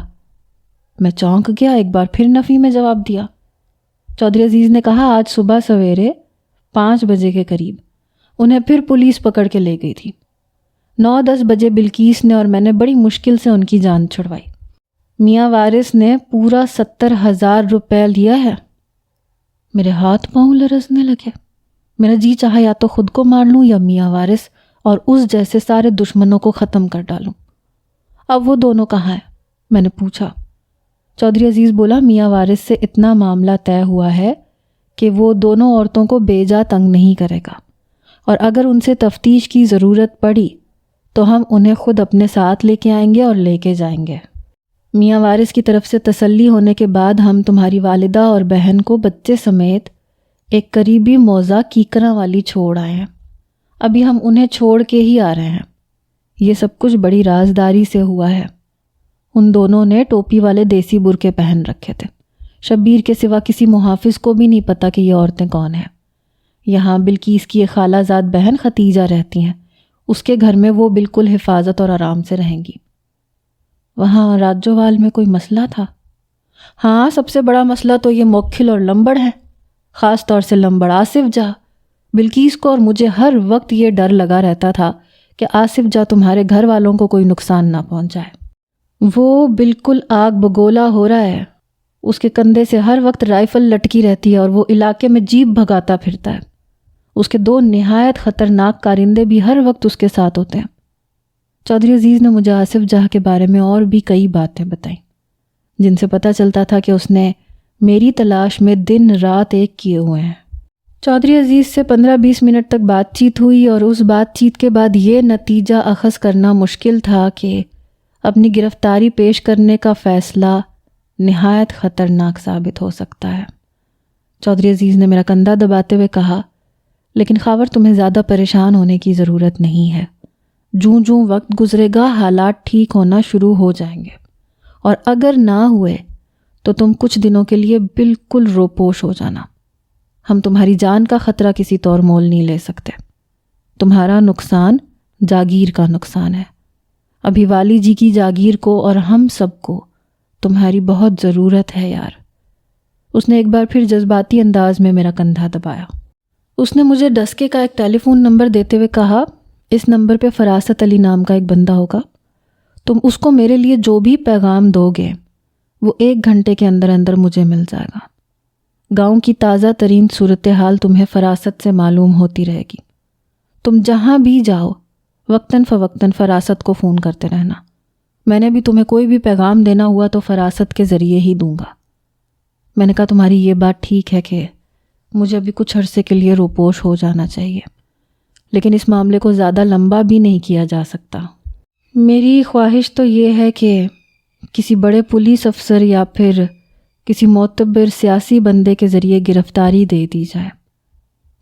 میں چونک گیا، ایک بار پھر نفی میں جواب دیا۔ چودھری عزیز نے کہا آج صبح سویرے 5 بجے کے قریب انہیں پھر پولیس پکڑ کے لے گئی تھی۔ 9-10 بجے بلکیس نے اور میں نے بڑی مشکل سے ان کی جان چھڑوائی۔ میاں وارث نے پورا 70,000 روپے لیا ہے۔ میرے ہاتھ پاؤں لرزنے لگے۔ میرا جی چاہا یا تو خود کو مار لوں یا میاں وارث اور اس جیسے سارے دشمنوں کو ختم کر ڈالوں۔ اب وہ دونوں کہاں ہیں؟ میں نے پوچھا۔ چودھری عزیز بولا میاں وارث سے اتنا معاملہ طے ہوا ہے کہ وہ دونوں عورتوں کو بے جا تنگ نہیں کرے گا، اور اگر ان سے تفتیش کی ضرورت پڑی تو ہم انہیں خود اپنے ساتھ لے کے آئیں گے اور لے کے جائیں گے۔ میاں وارث کی طرف سے تسلی ہونے کے بعد ہم تمہاری والدہ اور بہن کو بچے سمیت ایک قریبی موضع کیکراں والی چھوڑ آئے ہیں۔ ابھی ہم انہیں چھوڑ کے ہی آ رہے ہیں۔ یہ سب کچھ بڑی رازداری سے ہوا ہے۔ ان دونوں نے ٹوپی والے دیسی برقعے پہن رکھے تھے۔ شبیر کے سوا کسی محافظ کو بھی نہیں پتا کہ یہ عورتیں کون ہیں۔ یہاں بلکیس کی ایک خالہ زاد بہن ختیجہ رہتی ہیں، اس کے گھر میں وہ بالکل حفاظت اور آرام سے رہیں گی۔ وہاں راجوال میں کوئی مسئلہ تھا؟ ہاں، سب سے بڑا مسئلہ تو یہ موکھل اور لمبڑ ہے، خاص طور سے لمبڑ آصف جاہ۔ بلکیس کو اور مجھے ہر وقت یہ ڈر لگا رہتا تھا کہ آصف جاہ تمہارے گھر والوں کو کوئی نقصان نہ پہنچائے۔ وہ بالکل آگ بگولا ہو رہا ہے، اس کے کندھے سے ہر وقت رائفل لٹکی رہتی ہے اور وہ علاقے میں جیپ بھگاتا پھرتا ہے۔ اس کے 2 نہایت خطرناک کارندے بھی ہر وقت اس کے ساتھ ہوتے ہیں۔ چودھری عزیز نے مجھے آصف جاہ کے بارے میں اور بھی کئی باتیں بتائیں، جن سے پتہ چلتا تھا کہ اس نے میری تلاش میں دن رات ایک کیے ہوئے ہیں۔ چودھری عزیز سے 15-20 منٹ تک بات چیت ہوئی، اور اس بات چیت کے بعد یہ نتیجہ اخذ کرنا مشکل تھا کہ اپنی گرفتاری پیش کرنے کا فیصلہ نہایت خطرناک ثابت ہو سکتا ہے۔ چودھری عزیز نے میرا کندھا دباتے ہوئے کہا، لیکن خاور تمہیں زیادہ پریشان ہونے کی ضرورت نہیں ہے۔ جوں جوں وقت گزرے گا حالات ٹھیک ہونا شروع ہو جائیں گے، اور اگر نہ ہوئے تو تم کچھ دنوں کے لیے بالکل روپوش ہو جانا۔ ہم تمہاری جان کا خطرہ کسی طور مول نہیں لے سکتے۔ تمہارا نقصان جاگیر کا نقصان ہے۔ ابھی والی جی کی جاگیر کو اور ہم سب کو تمہاری بہت ضرورت ہے یار۔ اس نے ایک بار پھر جذباتی انداز میں میرا کندھا دبایا۔ اس نے مجھے ڈسکے کا ایک ٹیلی فون نمبر دیتے ہوئے کہا، اس نمبر پہ فراست علی نام کا ایک بندہ ہوگا، تم اس کو میرے لیے جو بھی پیغام دو گے وہ 1 گھنٹے کے اندر اندر مجھے مل جائے گا۔ گاؤں کی تازہ ترین صورتحال تمہیں فراست سے معلوم ہوتی رہے گی۔ تم جہاں بھی جاؤ وقتاً فوقتاً فراست کو فون کرتے رہنا۔ میں نے بھی تمہیں کوئی بھی پیغام دینا ہوا تو فراست کے ذریعے ہی دوں گا۔ میں نے کہا تمہاری یہ بات ٹھیک ہے کہ مجھے ابھی کچھ عرصے کے لیے روپوش ہو جانا چاہیے، لیکن اس معاملے کو زیادہ لمبا بھی نہیں کیا جا سکتا۔ میری خواہش تو یہ ہے کہ کسی بڑے پولیس افسر یا پھر کسی معتبر سیاسی بندے کے ذریعے گرفتاری دے دی جائے۔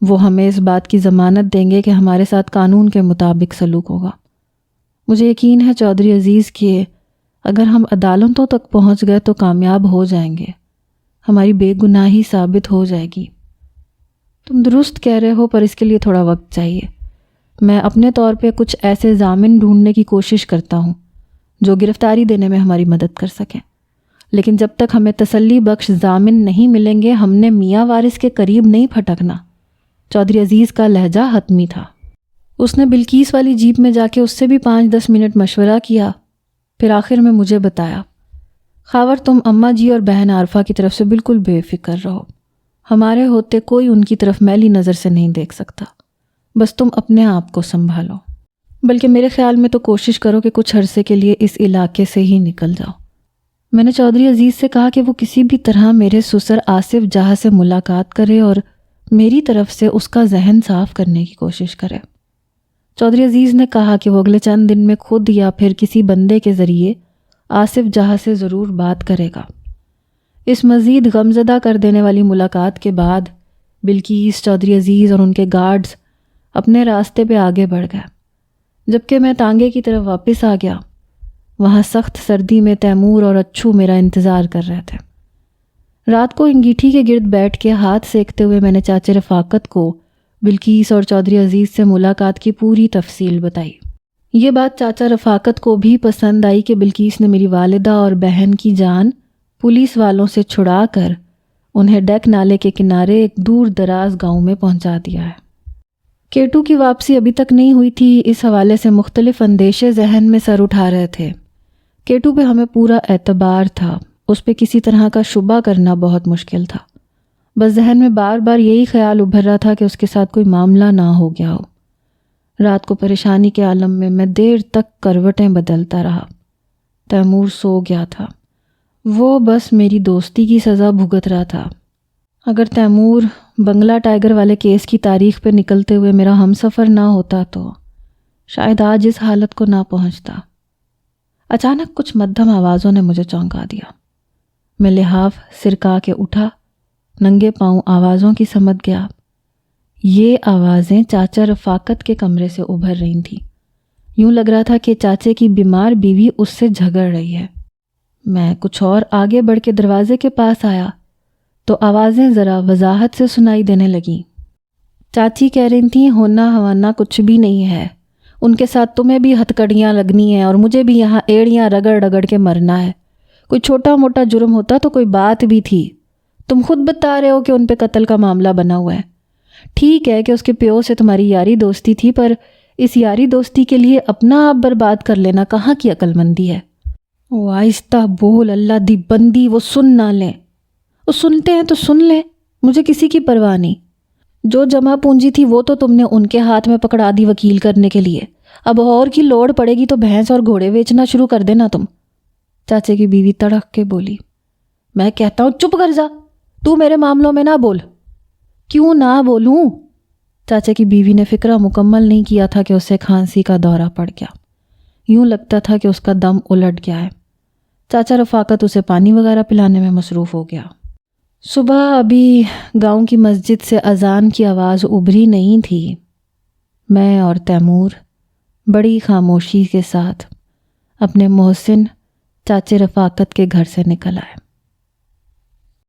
وہ ہمیں اس بات کی ضمانت دیں گے کہ ہمارے ساتھ قانون کے مطابق سلوک ہوگا۔ مجھے یقین ہے چودھری عزیز کہ اگر ہم عدالتوں تک پہنچ گئے تو کامیاب ہو جائیں گے، ہماری بے گناہی ثابت ہو جائے گی۔ تم درست کہہ رہے ہو، پر اس کے لیے تھوڑا وقت چاہیے۔ میں اپنے طور پہ کچھ ایسے ضامن ڈھونڈنے کی کوشش کرتا ہوں جو گرفتاری دینے میں ہماری مدد کر سکیں، لیکن جب تک ہمیں تسلی بخش ضامن نہیں ملیں گے ہم نے میاں وارث کے قریب نہیں پھٹکنا۔ چودھری عزیز کا لہجہ حتمی تھا۔ اس نے بلکیس والی جیپ میں جا کے اس سے بھی 5-10 منٹ مشورہ کیا، پھر آخر میں مجھے بتایا، خاور تم اماں جی اور بہن عارفہ کی طرف سے بالکل بے فکر رہو، ہمارے ہوتے کوئی ان کی طرف میلی نظر سے نہیں دیکھ سکتا، بس تم اپنے آپ کو سنبھالو، بلکہ میرے خیال میں تو کوشش کرو کہ کچھ عرصے کے لیے اس علاقے سے ہی نکل جاؤ۔ میں نے چودھری عزیز سے کہا کہ وہ کسی بھی طرح میرے سسر آصف جہاں سے ملاقات کرے اور میری طرف سے اس کا ذہن صاف کرنے کی کوشش کرے۔ چودھری عزیز نے کہا کہ وہ اگلے چند دن میں خود یا پھر کسی بندے کے ذریعے آصف جہاں سے ضرور بات کرے گا۔ اس مزید غمزدہ کر دینے والی ملاقات کے بعد بلقیس، چودھری عزیز اور ان کے گارڈز اپنے راستے پہ آگے بڑھ گئے، جبکہ میں تانگے کی طرف واپس آ گیا۔ وہاں سخت سردی میں تیمور اور اچھو میرا انتظار کر رہے تھے۔ رات کو انگیٹھی کے گرد بیٹھ کے ہاتھ سیکتے ہوئے میں نے چاچے رفاقت کو بلقیس اور چودھری عزیز سے ملاقات کی پوری تفصیل بتائی۔ یہ بات چاچا رفاقت کو بھی پسند آئی کہ بلقیس نے میری والدہ اور بہن کی جان پولیس والوں سے چھڑا کر انہیں ڈیک نالے کے کنارے ایک دور دراز گاؤں میں پہنچا دیا ہے۔ کیٹو کی واپسی ابھی تک نہیں ہوئی تھی، اس حوالے سے مختلف اندیشے ذہن میں سر اٹھا رہے تھے۔ کیٹو پہ ہمیں پورا اعتبار تھا، اس پہ کسی طرح کا شبہ کرنا بہت مشکل تھا۔ بس ذہن میں بار بار یہی خیال ابھر رہا تھا کہ اس کے ساتھ کوئی معاملہ نہ ہو گیا ہو۔ رات کو پریشانی کے عالم میں دیر تک کروٹیں بدلتا رہا۔ تیمور سو گیا تھا، وہ بس میری دوستی کی سزا بھگت رہا تھا۔ اگر تیمور بنگلہ ٹائیگر والے کیس کی تاریخ پہ نکلتے ہوئے میرا ہم سفر نہ ہوتا تو شاید آج اس حالت کو نہ پہنچتا۔ اچانک کچھ مدھم آوازوں نے مجھے چونکا دیا۔ میں لحاف سرکا کے اٹھا، ننگے پاؤں آوازوں کی سمت گیا۔ یہ آوازیں چاچا رفاقت کے کمرے سے ابھر رہی تھیں۔ یوں لگ رہا تھا کہ چاچے کی بیمار بیوی اس سے جھگڑ رہی ہے۔ میں کچھ اور آگے بڑھ کے دروازے کے پاس آیا تو آوازیں ذرا وضاحت سے سنائی دینے لگیں۔ چاچی کہہ رہی تھیں ہونا ہوانا کچھ بھی نہیں ہے، ان کے ساتھ تمہیں بھی ہتکڑیاں لگنی ہیں اور مجھے بھی یہاں ایڑیاں رگڑ رگڑ کے مرنا ہے۔ کوئی چھوٹا موٹا جرم ہوتا تو کوئی بات بھی تھی، تم خود بتا رہے ہو کہ ان پہ قتل کا معاملہ بنا ہوا ہے۔ ٹھیک ہے کہ اس کے پیو سے تمہاری یاری دوستی تھی، پر اس یاری دوستی کے لیے اپنا آپ برباد کر لینا کہاں کی عقل مندی ہے؟ وہ آہستہ بول، اللہ دی بندی، وہ سن نہ لیں۔ وہ سنتے ہیں تو سن لیں، مجھے کسی کی پرواہ نہیں۔ جو جمع پونجی تھی وہ تو تم نے ان کے ہاتھ میں پکڑا دی وکیل کرنے کے لیے، اب اور کی لوڑ پڑے گی تو بھینس اور گھوڑے بیچنا شروع کر دینا تم۔ چاچے کی بیوی تڑک کے بولی۔ میں کہتا ہوں چپ کر جا، تو میرے معاملوں میں نہ بول۔ کیوں نہ بولوں؟ چاچا کی بیوی نے فکرہ مکمل نہیں کیا تھا کہ اسے کھانسی کا دورہ پڑ گیا۔ یوں لگتا تھا کہ اس کا دم الٹ گیا ہے۔ چاچا رفاقت اسے پانی وغیرہ پلانے میں مصروف ہو گیا۔ صبح ابھی گاؤں کی مسجد سے اذان کی آواز ابھری نہیں تھی۔ میں اور تیمور بڑی خاموشی کے ساتھ اپنے محسن چاچے رفاقت کے گھر سے نکل آئے۔